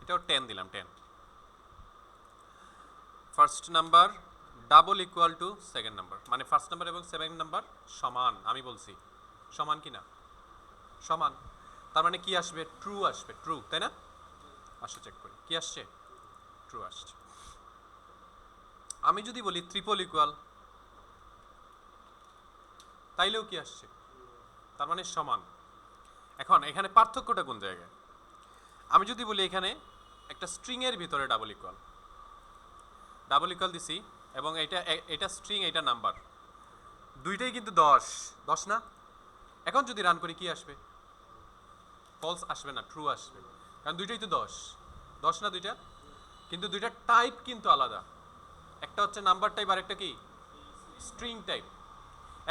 এটাও 10 দিলাম, 10 first number double equal to second number, মানে ফার্স্ট নাম্বার এবং সেকেন্ড নাম্বার সমান। আমি বলছি সমান কি না? সমান। তার মানে কি আসবে? ট্রু আসবে, ট্রু, তাই না? আসো চেক করি কি আসছে, ট্রু আসছে। আমি যদি বলি ট্রিপল ইকুয়াল, তাইলেও কি আসছে? তার মানে সমান। এখন এখানে পার্থক্যটা কোন জায়গায়? আমি যদি বলি এখানে একটা স্ট্রিং এর ভিতরে ডাবল ইকুয়াল দিছি, এবং এটা স্ট্রিং, এটা নাম্বার, দুইটাই কিন্তু 10 10 না? এখন যদি রান করি কি আসবে? ফলস আসবে না, ট্রু আসবে, কারণ দুইটাই তো 10 10 না দুইটা? কিন্তু দুইটা টাইপ কিন্তু আলাদা, একটা হচ্ছে নাম্বার টাইপ আর একটা কি স্ট্রিং টাইপ।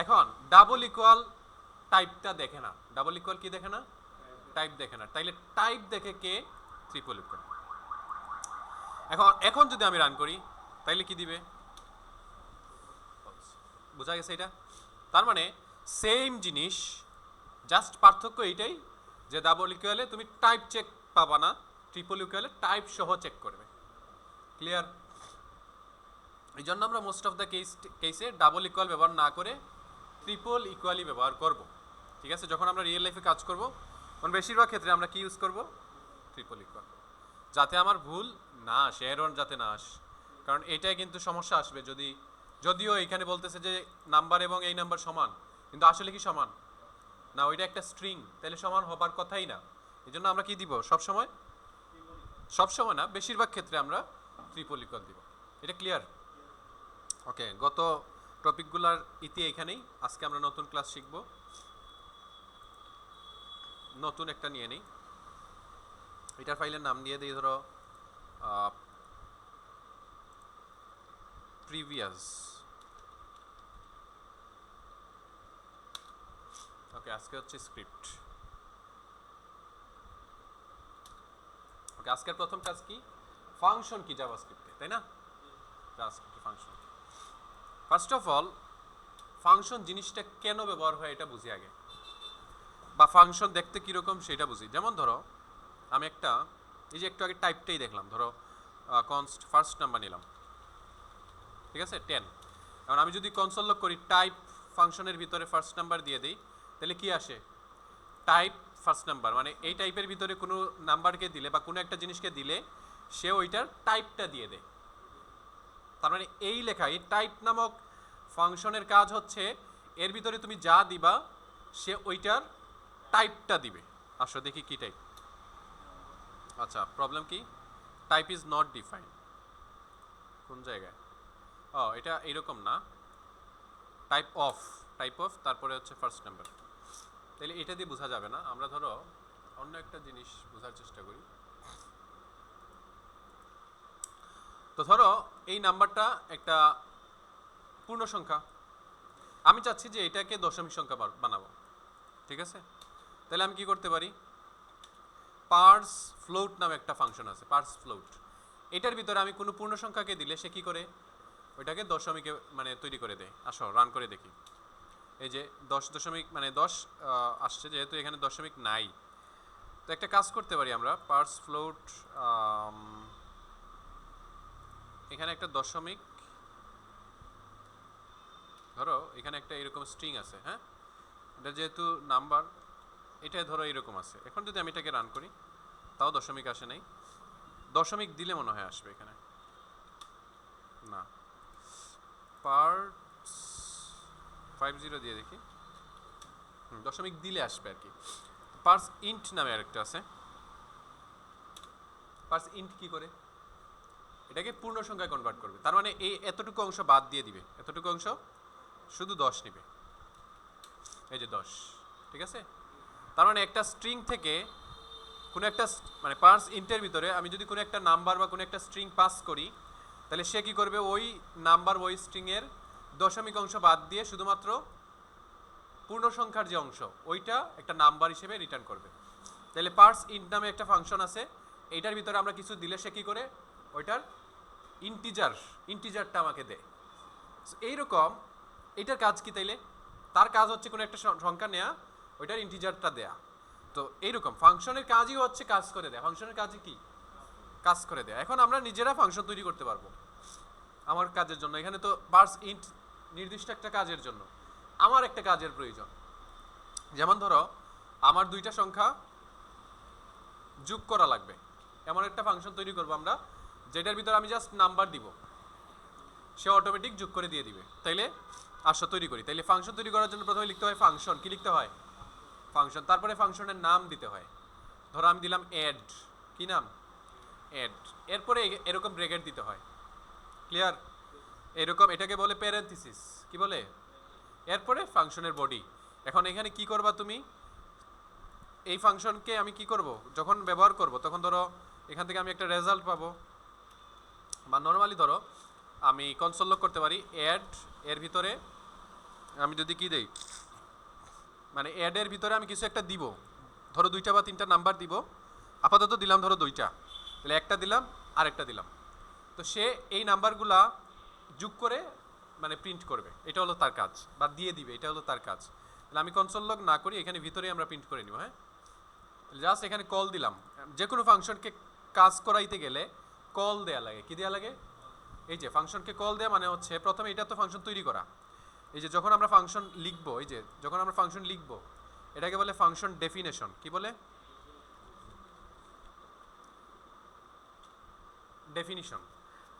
এখন ডাবল ইকুয়াল টাইপটা দেখে না, ডাবল ইকুয়াল কি দেখে না? টাইপ দেখে না। তাইলে টাইপ দেখে কে? Triple equal. এখন যদি আমি রান করি তাইলে কি দিবে? বোঝা গেছে এটা? তার মানে সেম জিনিস, জাস্ট পার্থক্য এইটাই যে ডাবল ইকুয়ালে তুমি টাইপ চেক পাবা না, ট্রিপল ইকুয়ালে টাইপ সহ চেক করবে। ক্লিয়ার? এই জন্য আমরা মোস্ট অফ দ্য কেসে ডাবল ইকুয়াল ব্যবহার না করে ট্রিপল ইকুয়ালি ব্যবহার করব। ঠিক আছে, যখন আমরা রিয়েল লাইফে কাজ করব তখন বেশিরভাগ ক্ষেত্রে আমরা কি ইউজ করব? ট্রিপল ইকুয়াল, যাতে আমার ভুল না আসে, এরর যাতে না আসে। কারণ এটাই কিন্তু সমস্যা আসবে যদিও এখানে বলতেছে যে নাম্বার এবং এই নাম্বার সমান, কিন্তু আসলে কি সমান না? ওইটা একটা স্ট্রিং, তাহলে সমান হবার কথাই না। এই জন্য আমরা কি দিব সবসময় না, বেশিরভাগ ক্ষেত্রে আমরা ট্রিপল ইকুয়াল দিব। এটা ক্লিয়ার? ওকে, গত টপিকগুলোর ইতি এখানেই। আজকে আমরা নতুন ক্লাস শিখব, নতুন একটা নিয়ে নিই। এটার ফাইলের নাম দিয়ে দিই ধরো প্রিভিয়াস। ওকে, আজকে হচ্ছে স্ক্রিপ্ট। ওকে, আজকের প্রথম কাজ কি? ফাংশন কি জাভাস্ক্রিপ্টে, তাই না? জাভাস্ক্রিপ্টে function. First of all function জিনিসটা কেন ব্যবহার হয় এটা বুঝি আগে, বা ফাংশন দেখতে কিরকম সেটা বুঝি। যেমন ধরো আমি একটা, এই যে একটু আগে টাইপটাই দেখলাম, ধরো কনস্ট ফার্স্ট নাম্বার নিলাম, ঠিক আছে 10। এখন আমি যদি কনসোল লক করি, টাইপ ফাংশনের ভিতরে ফার্স্ট নাম্বার দিয়ে দিই, তাহলে কি আসে? টাইপ ফার্স্ট নাম্বার, মানে এই টাইপের ভিতরে কোনো নাম্বারকে দিলে বা কোনো একটা জিনিসকে দিলে সে ওইটার টাইপটা দিয়ে দেয়। তার মানে এই লেখা, এই টাইপ নামক ফাংশনের কাজ হচ্ছে এর ভিতরে তুমি যা দিবা সে ওইটার টাইপটা দিবে। আসো দেখি কি টাইপ। আচ্ছা, প্রবলেম কি? Type is not defined. কোন জায়গায়? ও, এটা এইরকম না, টাইপ অফ তারপরে হচ্ছে ফার্স্ট নাম্বার। তাহলে এটা দিয়ে বোঝা যাবে না। আমরা ধরো অন্য একটা জিনিস বোঝার চেষ্টা করি। তো ধরো এই নাম্বারটা একটা পূর্ণ সংখ্যা, আমি চাচ্ছি যে এটাকে দশমিক সংখ্যা বানাবো, ঠিক আছে? তাহলে আমি কি করতে পারি, পার্স ফ্লোট নামে একটা ফাংশন আছে, পার্স ফ্লোট। এটার ভিতরে আমি কোনো পূর্ণ সংখ্যাকে দিলে সে কি করে ওইটাকে দশমিকে মানে তৈরি করে দেয়। আসো রান করে দেখি। এই যে 10 দশমিক মানে 10 আসছে, যেহেতু এখানে দশমিক নাই, তো একটা কাজ করতে পারি আমরা, পার্স ফ্লোট, এখানে একটা দশমিক, ধরো এখানে একটা এরকম স্ট্রিং আছে, হ্যাঁ, এটা যেহেতু নাম্বার, এটাই ধরো এরকম আছে। এখন যদি আমি এটাকে রান করি তাও দশমিক আসে নাই, দশমিক দিলে মনে হয় আসবে এখানে, না, পার্টস 50 দিয়ে দেখি, দশমিক দিলে আসবে আর কি। পার্স ইন্ট নামে আরেকটা আছে, পার্স ইন্ট কি করে এটাকে পূর্ণ সংখ্যায় কনভার্ট করবে, তার মানে এই এতটুকু অংশ বাদ দিয়ে দিবে, এতটুকু অংশ শুধু 10 নিবে, এই যে 10, ঠিক আছে? তার মানে একটা স্ট্রিং থেকে কোনো একটা মানে পার্স ইন্টের ভিতরে আমি যদি কোনো একটা নাম্বার বা কোনো একটা স্ট্রিং পাস করি, তাহলে সে কি করবে, ওই নাম্বার ওই স্ট্রিংয়ের দশমিক অংশ বাদ দিয়ে শুধুমাত্র পূর্ণ সংখ্যার যে অংশ ওইটা একটা নাম্বার হিসেবে রিটার্ন করবে। তাহলে পার্স ইন্ট নামে একটা ফাংশন আছে, এইটার ভিতরে আমরা কিছু দিলে সে কি করে ওইটার ইন্টিজারটা আমাকে দেয়। এইরকম এটার কাজ কি, তাইলে তার কাজ হচ্ছে কোনো একটা সংখ্যা নেয়া, ওইটার ইন্টিজারটা দেয়া। তো এইরকম ফাংশনের কাজই হচ্ছে কাজ করে দেয়া, ফাংশনের কাজই কি, কাজ করে দেয়া। এখন আমরা নিজেরা ফাংশন তৈরি করতে পারবো আমার কাজের জন্য। এখানে তো পার্স ইন্ট নির্দিষ্ট একটা কাজের জন্য, আমার একটা কাজের প্রয়োজন। যেমন ধরো আমার দুইটা সংখ্যা যোগ করা লাগবে, এমন একটা ফাংশন তৈরি করবো আমরা, যেটার ভিতরে আমি জাস্ট নাম্বার দিব, সে অটোমেটিক যোগ করে দিয়ে দিবে। তাইলে আসো তৈরি করি। তাইলে ফাংশন তৈরি করার জন্য প্রথমে লিখতে হয় ফাংশন, কি লিখতে হয়, ফাংশন, তারপরে ফাংশনের নাম দিতে হয়। ধরো আমি দিলাম অ্যাড, কি নাম, অ্যাড, এরপরে এরকম ব্র্যাকেট দিতে হয়, ক্লিয়ার? এরকম, এটাকে বলে প্যারেনথিসিস, কি বলে, এরপরে ফাংশনের বডি। এখন এখানে কি করবা তুমি, এই ফাংশনকে আমি কি করব, যখন ব্যবহার করব তখন ধরো এখান থেকে আমি একটা রেজাল্ট পাবো, বা নর্মালি ধরো আমি কনসোল লগ করতে পারি অ্যাড, এর ভিতরে আমি যদি কি দেই, মানে অ্যাড এর ভিতরে আমি কিছু একটা দিব, ধরো 2টা বা 3টা নাম্বার দিব, আপাতত দিলাম ধরো 2টা, তাহলে একটা দিলাম আরেকটা দিলাম, তো সে এই নাম্বারগুলা যোগ করে মানে প্রিন্ট করবে, এটা হলো তার কাজ, বা দিয়ে দিবে, এটা হলো তার কাজ। তাহলে আমি কনসোল লগ না করি, এখানে ভিতরেই আমরা প্রিন্ট করে নিব, হ্যাঁ, জাস্ট এখানে কল দিলাম। যে কোনো ফাংশনকে কাজ করাইতে গেলে কল দেয়া লাগে, কি দেয়া লাগে, এই যে ফাংশনকে কল দেয়া মানে হচ্ছে প্রথমে এটা তো ফাংশন তৈরি করা, এই যে যখন আমরা ফাংশন লিখবো, এই যে যখন আমরা ফাংশন লিখবো এটাকে বলে ফাংশন ডেফিনেশন, কি বলে, ডেফিনিশন।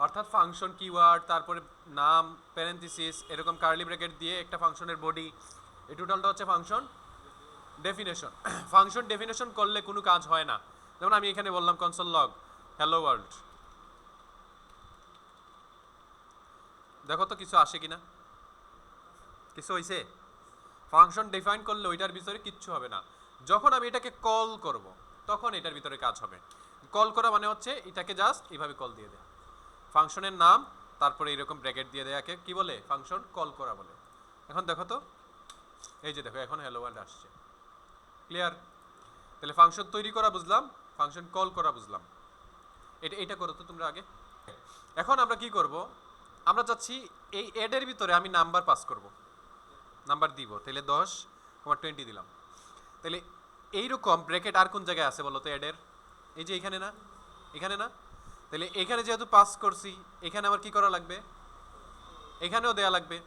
অর্থাৎ ফাংশন কিওয়ার্ড, তারপরে নাম, প্যারেনথিসিস, এরকম কার্লি ব্র্যাকেট দিয়ে একটা ফাংশনের বডি, এই টোটালটা হচ্ছে ফাংশন ডেফিনেশন। ফাংশন ডেফিনেশন করলে কোনো কাজ হয় না। যেমন আমি এখানে বললাম কনসোল লগ হ্যালো ওয়ার্ল্ড, দেখো তো কিছু আসে কিনা, কিছু হইছে? ফাংশন ডিফাইন করলে ওইটার ভিতরে কিচ্ছু হবে না। যখন আমি এটাকে কল করব তখন এটার ভিতরে কাজ হবে। কল করা মানে হচ্ছে এটাকে জাস্ট এইভাবে কল দিয়ে দেয়, ফাংশনের নাম, তারপরে এরকম ব্র্যাকেট দিয়ে দেয়াকে কি বলে, ফাংশন কল করা বলে। এখন দেখো তো, এই যে দেখো এখন হ্যালো ওয়ার্ল্ড আসছে, ক্লিয়ার? তাহলে ফাংশন তৈরি করা বুঝলাম, ফাংশন কল করা বুঝলাম। এটা করো তো তোমরা আগে। এখন আমরা কি করব, আমরা চাচ্ছি এই অ্যাডের ভিতরে আমি নাম্বার পাস করব, নাম্বার দিব, তাহলে 10,20 দিলাম। তাহলে এইরকম ব্র্যাকেট আর কোন জায়গায় আছে বলো তো অ্যাডের, এই যে এখানে না, এখানে না, তাহলে এখানে যেহেতু পাস করছি এখানে আমার কি করা লাগবে, এখানেও দেয়া লাগবে।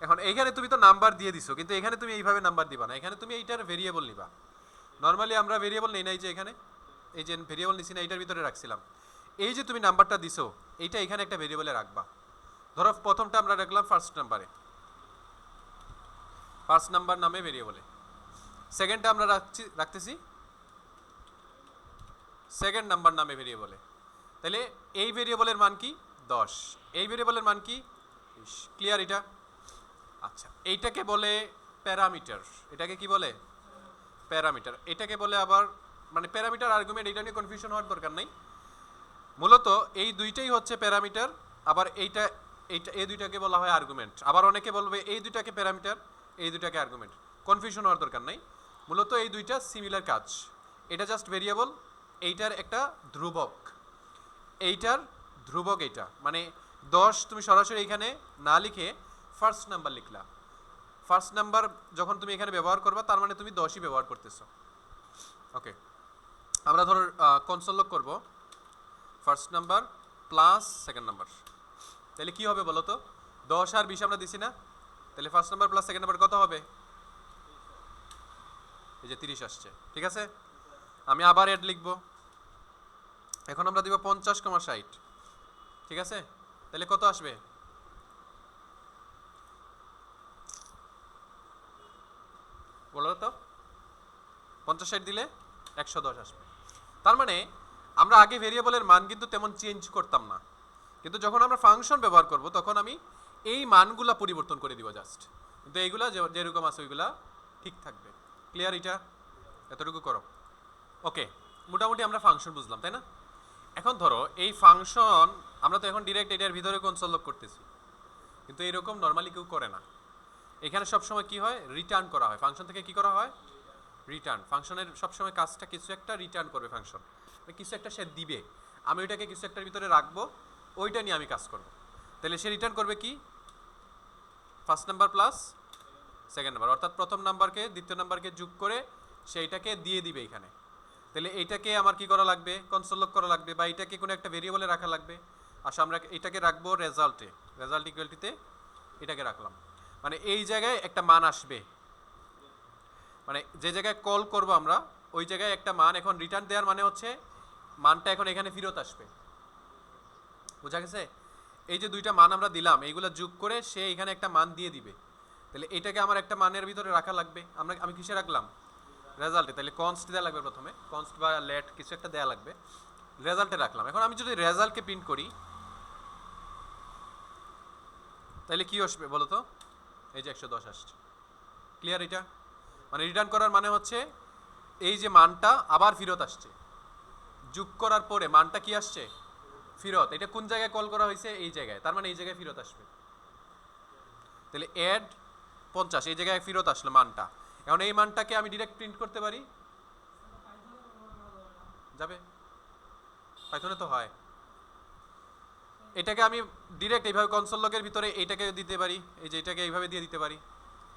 এখন এইখানে তুমি তো নাম্বার দিয়ে দিছো, কিন্তু এখানে তুমি এইভাবে নাম্বার দিবা না, এখানে তুমি এইটার ভেরিয়েবল নিবা। নর্মালি আমরা ভেরিয়েবল নেই নাই, যে এখানে এই যে ভেরিয়েবল নিছি না, এইটার ভিতরে রাখছিলাম। এই যে তুমি নাম্বারটা দিছো এইটা এখানে একটা ভেরিয়েবলে রাখবা। ধরো প্রথমটা আমরা রাখলাম ফার্স্ট নাম্বারে, ফার্স্ট নাম্বার নামে ভেরিয়েবলে, সেকেন্ডটা আমরা রাখতেছি সেকেন্ড নাম্বার নামে ভেরিয়েবলে। তাহলে এই ভেরিয়েবলের মান কি 10, এই ভেরিয়েবলের মান কি, ক্লিয়ার এটা? আচ্ছা, এইটাকে বলে প্যারামিটার, এটাকে কি বলে, প্যারামিটার। এটাকে বলে আবার মানে প্যারামিটার আর্গুমেন্ট, এটা নিয়ে কনফিউশন হওয়ার দরকার নাই। মূলত এই দুইটাই হচ্ছে প্যারামিটার, আবার এইটা এইটা এই দুইটাকে বলা হয় আর্গুমেন্ট, আবার অনেকে বলবে এই দুইটাকে প্যারামিটার, এই দুইটাকে আর্গুমেন্ট। কনফিউশন হওয়ার দরকার নাই। মূলত এই দুইটা সিমিলার কাজ। এটা জাস্ট ভেরিয়েবল, এইটার একটা ধ্রুবক, এইটার ধ্রুবক এইটা। মানে 10 তুমি সরাসরি এখানে না লিখে ফার্স্ট নাম্বার লিখলা। ফার্স্ট নাম্বার যখন তুমি এখানে ব্যবহার করবা তার মানে তুমি 10ই ব্যবহার করতেছো। ওকে, আমরা ধরো কনসোল লক করবো first number plus second number. তাহলে কি হবে বলো তো? 10 আর 20 আমরা দিছি না? তাহলে first number plus second number কত হবে? এই যে 30 আসছে। ঠিক আছে, আমি আবার অ্যাড লিখবো। এখন আমরা দিব 50,60। ঠিক আছে, তাহলে কত আসবে? বলো তো, 50-60 দিলে 110 আসবে। তার মানে আমরা আগে ভেরিয়েবলের মান কিন্তু তেমন চেঞ্জ করতাম না, কিন্তু যখন আমরা ফাংশন ব্যবহার করব তখন আমি এই মানগুলা পরিবর্তন করে দিব জাস্ট, কিন্তু এইগুলা যেরকম আছে ওইগুলা ঠিক থাকবে। ক্লিয়ার? এটা এতটুকু করো। ওকে, মোটামুটি আমরা ফাংশন বুঝলাম, তাই না? এখন ধরো এই ফাংশন আমরা তো এখন ডিরেক্ট এটার ভিতরে কনসোল লক করতেছি, কিন্তু এরকম নর্মালি কেউ করে না। এখানে সবসময় কি হয়? রিটার্ন করা হয়। ফাংশন থেকে কি করা হয়? রিটার্ন। ফাংশনের সবসময় কাজটা কিছু একটা রিটার্ন করবে ফাংশন, কিছু একটা সে দিবে, আমি ওইটাকে কিছু একটার ভিতরে রাখবো, ওইটা নিয়ে আমি কাজ করব। তাহলে সে রিটার্ন করবে কি? First number plus second number, অর্থাৎ প্রথম নাম্বারকে দ্বিতীয় নাম্বারকে যোগ করে সেইটাকে দিয়ে দিবে এখানে। তাহলে এইটাকে আমার কি করা লাগবে? কনসোল লক করা লাগবে, বা এটাকে কোনো একটা ভেরিয়েবলে রাখা লাগবে। আসলে আমরা এটাকে রাখবো রেজাল্টে, রেজাল্ট ইকুয়ালিটিতে এটাকে রাখলাম। মানে এই জায়গায় একটা মান আসবে, মানে যে জায়গায় কল করব আমরা ওই জায়গায় একটা মান এখন রিটার্ন দেওয়ার মানে হচ্ছে মানটা এখন এখানে ফেরত আসবে। বুঝা গেছে? এই যে দুইটা মান আমরা দিলাম এইগুলা যোগ করে সে এখানে একটা মান দিয়ে দিবে। তাহলে এটাকে আমার একটা মানের ভিতরে রাখা লাগবে। আমি কিসে রাখলাম? রেজাল্টে। তাহলে কনস্ট দেওয়া লাগবে, প্রথমে কনস্ট বা লেট কিছু একটা দেওয়া লাগবে, রেজাল্টে রাখলাম। এখন আমি যদি রেজাল্টকে প্রিন্ট করি তাহলে কি আসবে বলো তো? এই যে 110 আসছে। ক্লিয়ার? এটা মানে রিটার্ন করার মানে হচ্ছে এই যে মানটা আবার ফেরত আসছে, যোগ করার পরে মানটা কি আসছে? ফেরত। এটা কোন জায়গায় কল করা হয়েছে? এই জায়গায়, তার মানে এই জায়গায় ফেরত আসবে। তাহলে অ্যাড 50, এই জায়গায় ফেরত আসলো মানটা। এখন এই মানটাকে আমি ডিরেক্ট প্রিন্ট করতে পারি, যাবে? পাইথনে তো হয়। এটাকে আমি ডিরেক্ট এইভাবে কনসোল লগের ভিতরে এইটাকে দিতে পারি, এই যে এটাকে এইভাবে দিয়ে দিতে পারি,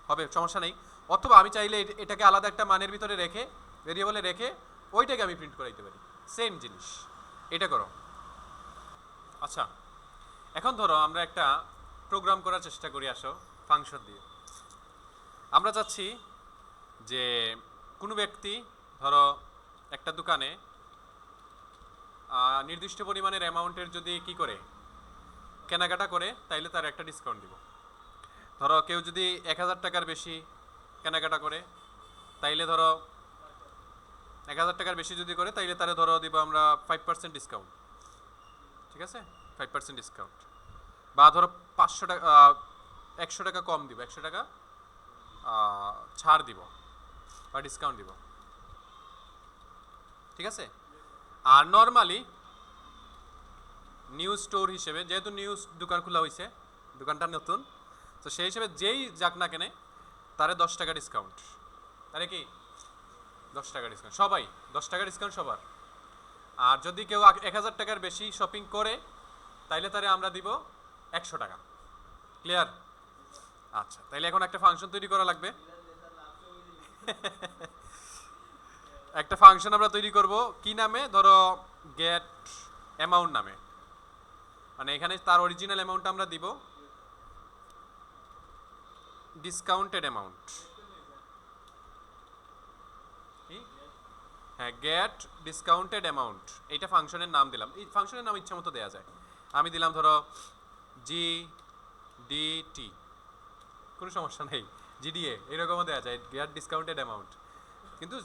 হবে, সমস্যা নেই। অথবা আমি চাইলে এটাকে আলাদা একটা মানের ভিতরে রেখে ভেরিয়েবলে রেখে ওইটাকে আমি প্রিন্ট করাইতে পারি। সেম জিনিস, এটা করো। আচ্ছা, এখন ধরো আমরা একটা প্রোগ্রাম করার চেষ্টা করি, আসো ফাংশন দিয়ে। আমরা চাচ্ছি যে কোনো ব্যক্তি ধরো একটা দোকানে নির্দিষ্ট পরিমাণের অ্যামাউন্টের যদি কি করে কেনাকাটা করে তাইলে তার একটা ডিসকাউন্ট দিব। ধরো কেউ যদি 1000 টাকার বেশি কেনাকাটা করে তাইলে ধরো 1000 টাকার বেশি যদি করে তাইলে তারে ধরো দিব আমরা 5% ডিসকাউন্ট। ঠিক আছে, 5% ডিসকাউন্ট। বা ধরো 500 টাকা 100 টাকা কম দিব, 100 টাকা ছাড় দিব বা ডিসকাউন্ট দিব। ঠিক আছে। আর নর্মালি নিউ স্টোর হিসেবে, যেহেতু নিউ দোকান খোলা হয়েছে, দোকানটা নতুন, তো সেই হিসেবে যেই যাক না কেনে তারে 10 টাকা ডিসকাউন্ট। তারে কি 10 টাকা ডিসকাউন্ট, সবাই 10 টাকা ডিসকাউন্ট সবার। আর যদি কেউ 1000 টাকার বেশি শপিং করে তাইলে তারে আমরা দিব 100 টাকা। ক্লিয়ার? আচ্ছা, তাইলে এখন একটা ফাংশন তৈরি করা লাগবে। একটা ফাংশন আমরা তৈরি করব কি নামে? ধরো গেট অ্যামাউন্ট নামে। মানে এখানে তার অরিজিনাল অ্যামাউন্টটা আমরা দিব ডিসকাউন্টেড অ্যামাউন্ট। হ্যাঁ, গেট ডিসকাউন্টেড অ্যামাউন্ট, এইটা ফাংশনের নাম দিলাম। এই ফাংশনের নাম ইচ্ছা মতো দেওয়া যায়। আমি দিলাম ধরো জিডিটি, কোনো সমস্যা নেই, জিডিএ এরকমও দেওয়া যায়, গেট ডিসকাউন্টেড অ্যামাউন্ট। কিন্তু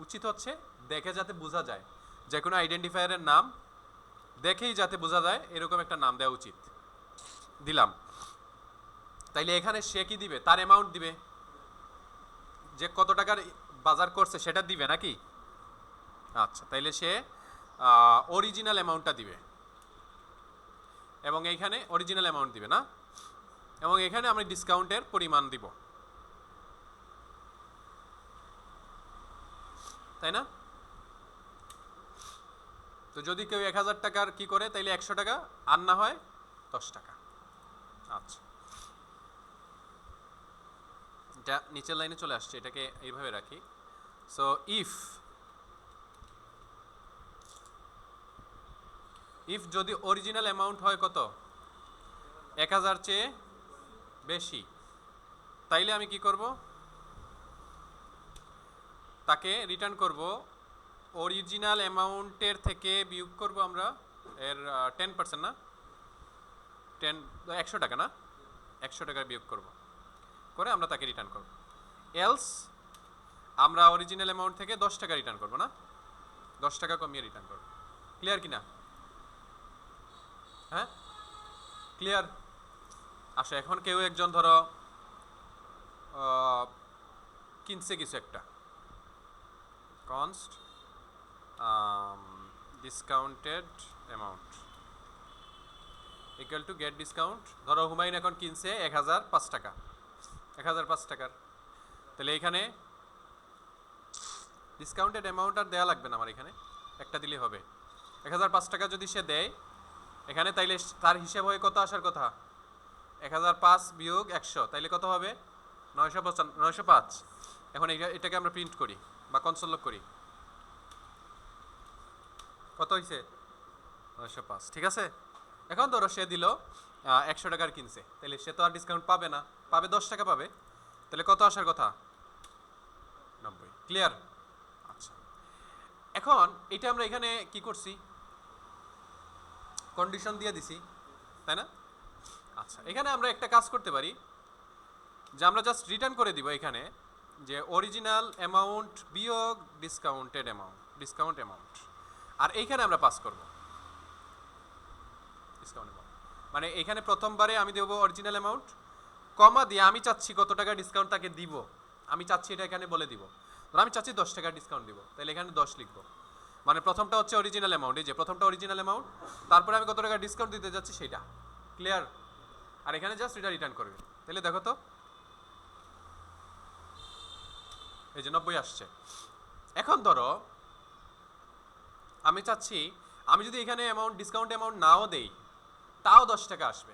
উচিত হচ্ছে দেখে যাতে বোঝা যায়, যে কোনো আইডেন্টিফায়ারের নাম দেখেই যাতে বোঝা যায় এরকম একটা নাম দেওয়া উচিত। দিলাম। তাইলে এখানে সে কি দিবে? তার অ্যামাউন্ট দিবে, যে কত টাকার বাজার করছে সেটা দিবে নাকি? আচ্ছা, তাইলে সে অরিজিনাল অ্যামাউন্টটা দিবে, এবং এইখানে অরিজিনাল অ্যামাউন্ট দিবে না, এবং এখানে আমি ডিসকাউন্টের পরিমাণ দিব, তাই না? তো যদি কেউ 1000 টাকার কি করে তাইলে 100 টাকা, আর না হয় 10 টাকা। আচ্ছা, এটা নিচের লাইনে চলে আসছে, এটাকে এইভাবে রাখি। সো ইফ যদি অরিজিনাল অ্যামাউন্ট হয় কত, 1000 চেয়ে বেশি, তাইলে আমি কি করব, তাকে রিটার্ন করব অরিজিনাল অ্যামাউন্টের থেকে বিয়োগ করব আমরা এর 10%, না 100 টাকা, না 100 টাকার বিয়োগ করব, করে আমরা তাকে রিটার্ন করব। এলস আমরা অরিজিনাল অ্যামাউন্ট থেকে 10 টাকা রিটার্ন করব, না 10 টাকা কমিয়ে রিটার্ন করব। ক্লিয়ার কিনা? হ্যাঁ, ক্লিয়ার। আসো, এখন কেউ একজন ধরো কিনছে কিছু একটা, const discounted amount equal to get discount. ধরো হুমায়ুন এখন কিনছে 1005 টাকা, 1005 টাকার, তাহলে এখানে ডিসকাউন্টেড অ্যামাউন্ট আর দেওয়া লাগবে না, আমার এখানে একটা দিলে হবে। 1005 টাকা যদি সে দেয় এখানে, তাইলে তার হিসেব হয়ে কত আসার কথা, 1005 বিয়োগ 100, তাইলে কত হবে, 905। এখন এটাকে আমরা প্রিন্ট করি বা কনসোল লগ করি, কত হয়েছে, 905, ঠিক আছে। এখন ধরো সে দিল 100 টাকার কিনছে, তাহলে সে তো আর ডিসকাউন্ট পাবে না, পাবে 10 টাকা পাবে, তাহলে কত আসার কথা, 90। ক্লিয়ার? আচ্ছা, এখন এটা আমরা এখানে কি করছি, কন্ডিশন দিয়ে দিছি, তাই না? আচ্ছা, এখানে আমরা একটা কাজ করতে পারি, যে আমরা জাস্ট রিটার্ন করে দিব এখানে যে অরিজিনাল অ্যামাউন্ট বিয়োগ ডিসকাউন্টেড অ্যামাউন্ট, ডিসকাউন্ট অ্যামাউন্ট, আর এইখানে আমরা পাস করব ডিসকাউন্ট অ্যামাউন্ট। মানে এখানে প্রথমবারে আমি দেব অরিজিনাল অ্যামাউন্ট, কমা দিয়ে আমি চাচ্ছি কত টাকা ডিসকাউন্ট তাকে দিব, আমি চাচ্ছি এটা এখানে বলে দিব। ধর আমি চাচ্ছি 10 টাকা ডিসকাউন্ট দিব, তাহলে এখানে 10 লিখবো। মানে প্রথমটা হচ্ছে অরিজিনাল অ্যামাউন্ট, এই যে প্রথমটা অরিজিনাল অ্যামাউন্ট, তারপরে আমি কত টাকা ডিসকাউন্ট দিতে যাচ্ছি সেটা। ক্লিয়ার? আর এখানে জাস্ট এটা রিটার্ন করবে। তাহলে দেখো তো, এই যে 90 আসছে। এখন ধরো আমি চাচ্ছি, আমি যদি এখানে অ্যামাউন্ট ডিসকাউন্ট অ্যামাউন্ট নাও দেই, তাও 10 টাকা আসবে।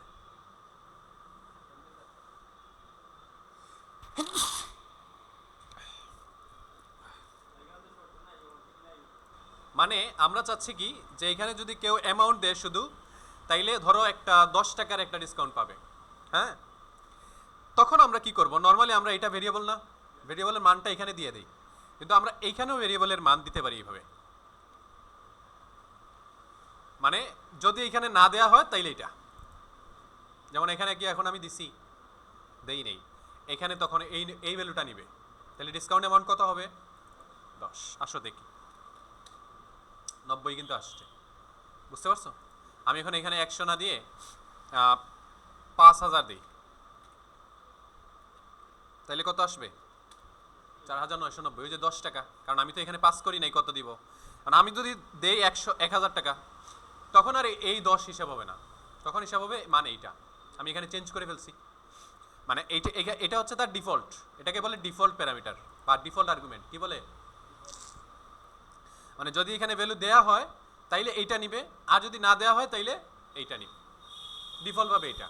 মানে আমরা চাচ্ছি কি, যে এখানে যদি কেউ অ্যামাউন্ট দেয় শুধু, তাইলে ধরো একটা 10 টাকার একটা ডিসকাউন্ট পাবে। হ্যাঁ, তখন আমরা কি করব, নর্মালি আমরা এটা ভেরিয়েবল না, ভেরিয়েবলের মানটা এখানে দিয়ে দিই, কিন্তু আমরা এইখানেও ভেরিয়েবলের মান দিতে পারি এইভাবে। মানে যদি এখানে না দেয়া হয় তাইলে এটা, যেমন এখানে কি এখন আমি দিছি, দেই নেই, এখানে তখন এই ভ্যালুটা নিবে, তাহলে ডিসকাউন্ট অ্যামাউন্ট কত হবে, 10। আসো দেখি, 90 কিন্তু আসছে, বুঝতে পারছো? আমি এখন এখানে 100 না দিয়ে 5000 দিই, তাহলে কত আসবে, 4990। ওই যে 10 টাকা, কারণ আমি তো এখানে পাস করি নাই কত দিব। কারণ আমি যদি দেই 1000 টাকা, তখন আর এই 10 হিসাব হবে না, তখন হিসাব হবে মানে এইটা, আমি এখানে চেঞ্জ করে ফেলছি। মানে এটা হচ্ছে তার ডিফল্ট, এটাকে বলে ডিফল্ট প্যারামিটার বা ডিফল্ট আর্গুমেন্ট। কি বলে, মানে যদি এখানে ভ্যালু দেয়া হয় তাইলে এইটা নিবে, আর যদি না দেয়া হয় তাইলে এইটা নিবে, ডিফল্ট ভাবে এটা।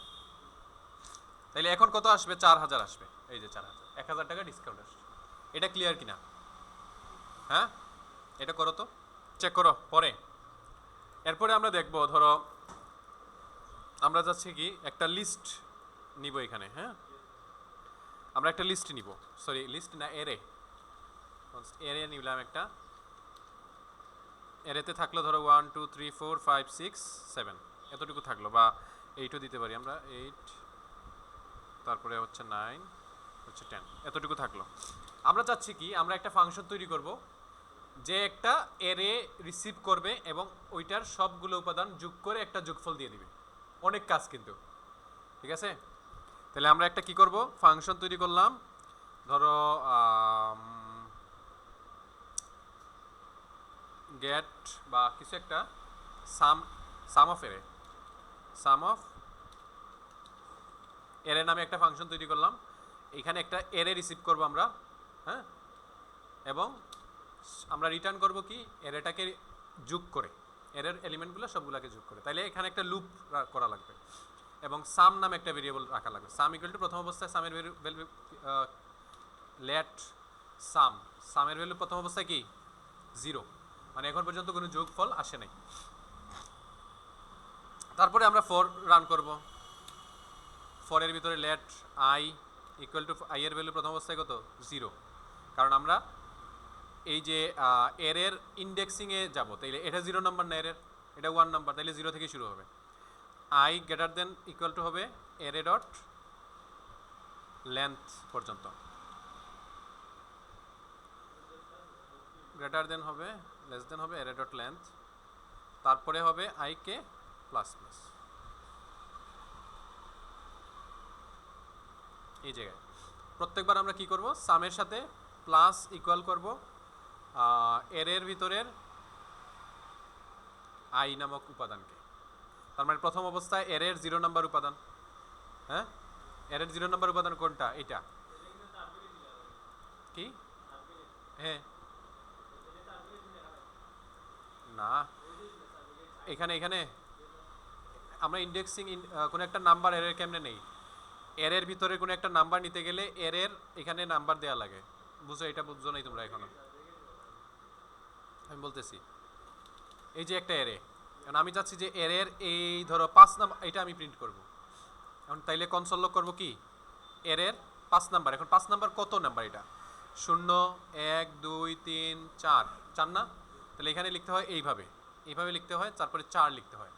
তাইলে এখন কত আসবে, 4000 আসবে, এই যে 4000, 1000 টাকা ডিসকাউন্ট আসবে। এটা ক্লিয়ার কিনা? হ্যাঁ, এটা করো তো, চেক করো পরে। এরপরে আমরা দেখবো, ধরো আমরা যাচ্ছি কি একটা লিস্ট নিব এখানে। হ্যাঁ, আমরা একটা লিস্ট নিব, সরি লিস্ট না, এরে, এরে নিলাম একটা। এরেতে থাকলো ধরো 1 2 3 4 5 6 7, এতটুকু থাকলো, বা 8ও দিতে পারি আমরা, 8, তারপরে হচ্ছে 9, হচ্ছে 10, এতটুকু থাকলো। আমরা চাচ্ছি কি, আমরা একটা ফাংশন তৈরি করব যে একটা এরে রিসিভ করবে এবং ওইটার সবগুলো উপাদান যোগ করে একটা যোগফল দিয়ে দিবে। অনেক কাজ কিন্তু, ঠিক আছে? তাহলে আমরা একটা কি করব, ফাংশন তৈরি করলাম, ধরো গেট বা কিছু একটা সাম অফ এরে, সাম অফ এরে নামে একটা ফাংশন তৈরি করলাম। এখানে একটা এরে রিসিভ করব আমরা, হ্যাঁ, এবং আমরা রিটার্ন করব কি এরেটাকে যোগ করে, এরের এলিমেন্টগুলো সবগুলোকে যোগ করে। তাইলে এখানে একটা লুপ করা লাগবে এবং সাম নামে একটা ভেরিয়েবল রাখা লাগবে। সাম ইকুয়াল টু প্রথম অবস্থায় সামের ভ্যালু লেট সাম, সামের ভ্যালু প্রথম অবস্থায় কি 0, মানে এখন পর্যন্ত কোনো যোগফল আসে নাই। তারপরে আমরা ফর রান করব। ফরের ভিতরে let i equal to i এর ভ্যালু প্রথম অবস্থায় কত 0, কারণ আমরা এই যে এরের ইন্ডেক্সিংয়ে যাব, তাইলে এটা 0 নাম্বার না এরের, এটা 1 নাম্বার, তাইলে 0 থেকে শুরু হবে। I greater than equal to হবে এরে ডট লেন্থ পর্যন্ত, গ্রেটার দেন হবে লেস দেন হবে এরে ডট লেন্থ, তারপরে হবে আই কে প্লাস প্লাস। এই জায়গায় প্রত্যেকবার আমরা কি করব, সামের সাথে প্লাস ইকুয়াল করব এরের ভিতরের আই নামক উপাদানকে। তার মানে প্রথম অবস্থায় এরের 0 নাম্বার উপাদান, হ্যাঁ, এরের 0 নাম্বার উপাদান কোনটা, এটা কি, হ্যাঁ না, এখানে এখানে আমরা ইন্ডেক্সিং কোনো একটা নাম্বার এরের কেমনে নেই, এরের ভিতরে কোনো একটা নাম্বার নিতে গেলে এরের এখানে নাম্বার দেয়া লাগে, বুঝো, এটা বুঝছো নাই তোমরা এখনো, আমি বলতেছি। এই যে একটা এরে, কারণ আমি চাচ্ছি যে এরের এই ধরো 5 নাম্বার, এটা আমি প্রিন্ট করব এখন, তাইলে কনসোল লক করব কি এরের 5 নাম্বার। এখন 5 নাম্বার কত নাম্বার, এটা 0 1 2 3 4, 4 না, তাহলে এখানে লিখতে হয় এইভাবে, এইভাবে লিখতে হয়, তারপরে 4 লিখতে হয়,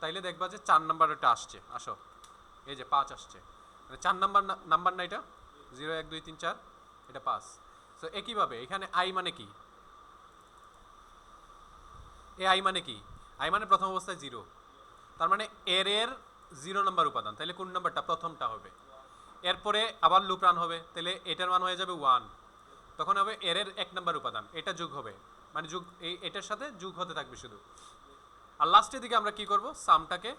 তাইলে দেখবা যে 4 নাম্বার ওটা আসছে, আসো এই যে 5 আসছে, মানে 4 নাম্বার নাম্বার না এটা, 0 1 2 3 4, এটা 5। সো একইভাবে এখানে আই মানে কি, এ আই মানে কি, আই মানে প্রথম অবস্থায় 0, তার মানে এর 0 নাম্বার উপাদান, তাহলে কোন নাম্বারটা, প্রথমটা হবে। এরপরে আবার লুপ রান হবে, তাহলে এটার মান হয়ে যাবে 1, তখন হবে এর 1 নাম্বার উপাদান, এটা যোগ হবে, মানে যোগ এটার সাথে যোগ হতে থাকবে শুধু। আর লাস্টের দিকে আমরা কি করব, সামটাকে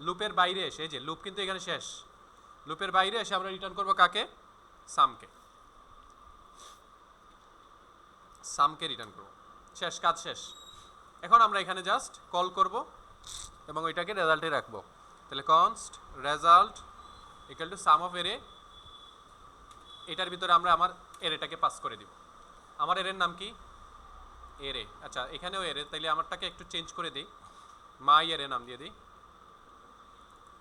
লুপের বাইরে এসে, এই যে লুপ কিন্তু এখানে শেষ, লুপের বাইরে এসে আমরা রিটার্ন করব কাকে, সামকে, সামকে রিটার্ন করব, শেষ, কাজ শেষ। এখন আমরা এখানে জাস্ট কল করব এবং ওইটাকে রেজাল্টে রাখবো, তাহলে const result equal to some of এরে, এটার ভিতরে আমরা আমার এরেটাকে পাস করে দিব। আমার এরের নাম কি, এরে, আচ্ছা এখানেও এরে, তাইলে আমারটাকে একটু চেঞ্জ করে দিই, মাই এরে নাম দিয়ে দিই,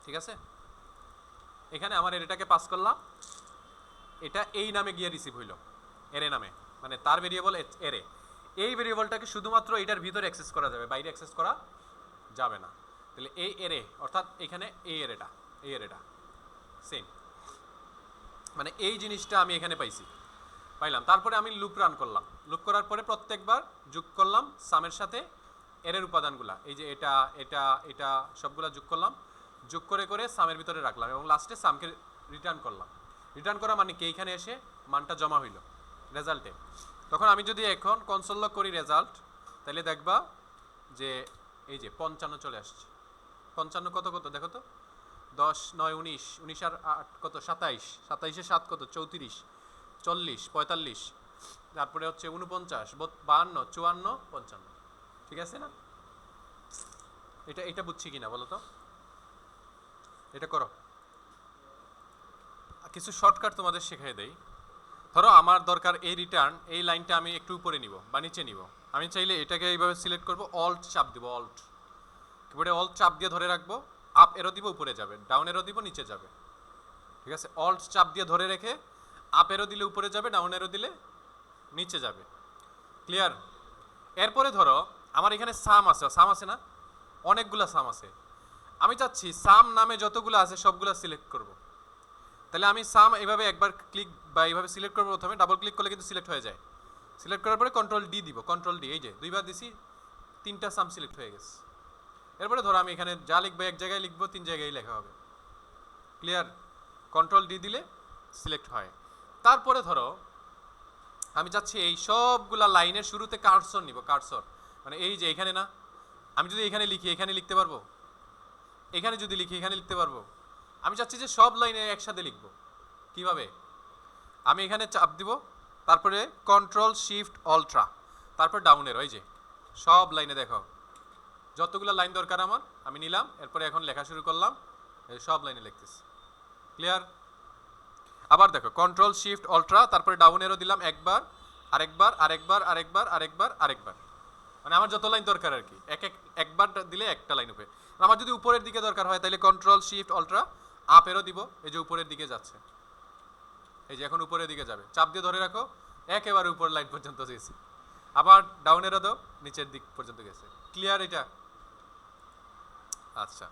ঠিক আছে। এখানে আমার এরেটাকে পাস করলাম, এটা এই নামে গিয়ে রিসিভ হইল, এরে নামে, মানে তার ভেরিয়েবল এরে, এই ভেরিয়েবলটাকে শুধুমাত্র এটার ভিতরে অ্যাক্সেস করা যাবে, বাইরে অ্যাক্সেস করা যাবে না। তাহলে এই এরে, অর্থাৎ এখানে এই এরেটা সেম, মানে এই জিনিসটা আমি এখানে পাইলাম। তারপরে আমি লুপ রান করলাম, লুপ করার পরে প্রত্যেকবার যোগ করলাম সামের সাথে এরের উপাদানগুলা, এই যে এটা এটা এটা সবগুলা যোগ করলাম, যোগ করে করে সামের ভিতরে রাখলাম এবং লাস্টে সামকে রিটার্ন করলাম। রিটার্ন করা মানে কি, এইখানে এসে মানটা জমা হইল রেজাল্টে। তখন আমি যদি এখন কনসোল লক করি রেজাল্ট, তাহলে দেখবা যে এই যে 55 চলে আসছে। 55 কত কত দেখো তো, 10 9 19, 19 আর 8 কত 27, 27 এ 7 কত 34, 40 45, তারপরে হচ্ছে 49 52 54 55, ঠিক আছে না? এটা বুঝছি কিনা বলো তো, এটা করো। কিছু শর্টকাট তোমাদের শেখাই দেই। ধরো আমার দরকার এই রিটার্ন, এই লাইনটা আমি একটু উপরে নিব বা নিচে নিব, আমি চাইলে এটাকে এইভাবে সিলেক্ট করব, অল্ট চাপ দিব, অল্ট কিবোর্ডে অল্ট চাপ দিয়ে ধরে রাখবো, আপ এরো দিব উপরে যাবে, ডাউন এরো দিব নিচে যাবে, ঠিক আছে। অল্ট চাপ দিয়ে ধরে রেখে আপ এরো দিলে উপরে যাবে, ডাউন এরো দিলে নিচে যাবে, ক্লিয়ার। এরপরে ধরো আমার এখানে সাম আছে না, অনেকগুলা সাম আছে, আমি চাচ্ছি সাম নামে যতগুলো আছে সবগুলো সিলেক্ট করব। তাহলে আমি সাম এইভাবে একবার ক্লিক বা এইভাবে সিলেক্ট করবো, প্রথমে ডাবল ক্লিক করলে কিন্তু সিলেক্ট হয়ে যায়। সিলেক্ট করার পরে কন্ট্রোল ডি দিব, কন্ট্রোল ডি, এই যে দুইবার দিছি, 3টা সাম সিলেক্ট হয়ে গেছে। এরপরে ধরো আমি এখানে যা লিখবো এক জায়গায় লিখবো, 3 জায়গায় লেখা হবে, ক্লিয়ার। কন্ট্রোল ডি দিলে সিলেক্ট হয়। তারপরে ধরো আমি চাচ্ছি এই সবগুলা লাইনের শুরুতে কার্সর নিব, কার্সর মানে এই যে এখানে না, আমি যদি এখানে লিখি এখানে লিখতে পারবো, এখানে যদি লিখি এখানে লিখতে পারবো। আমি চাচ্ছি যে সব লাইনে একসাথে লিখব। কিভাবে? আমি এখানে চাপ দিব, তারপরে কন্ট্রোল শিফট অল্ট্রা, তারপর ডাউনের ওই যে সব লাইনে দেখো যতগুলো লাইন দরকার আমার আমি নিলাম, এরপরে এখন লেখা শুরু করলাম, এই সব লাইনে লিখতেছি। ক্লিয়ার? আবার দেখো কন্ট্রোল শিফট অল্ট্রা, তারপরে ডাউনেরও দিলাম একবার, আরেকবার, আরেকবার, আরেকবার, আরেকবার, আরেকবার, মানে আমার যত লাইন দরকার আর কি, একবার দিলে একটা লাইন উপরে। আমার যদি উপরের দিকে দরকার হয় তাহলে কন্ট্রোল শিফট অল্ট্রা আপেরও দিব, এই যে উপরের দিকে যাচ্ছে, এই যে এখন উপরের দিকে যাবে, চাপ দিয়ে ধরে রাখো, একেবারে উপর লাইন পর্যন্ত গেছে। আবার ডাউনেরও দাও, নিচের দিক পর্যন্ত গেছে। ক্লিয়ার এটা? আচ্ছা।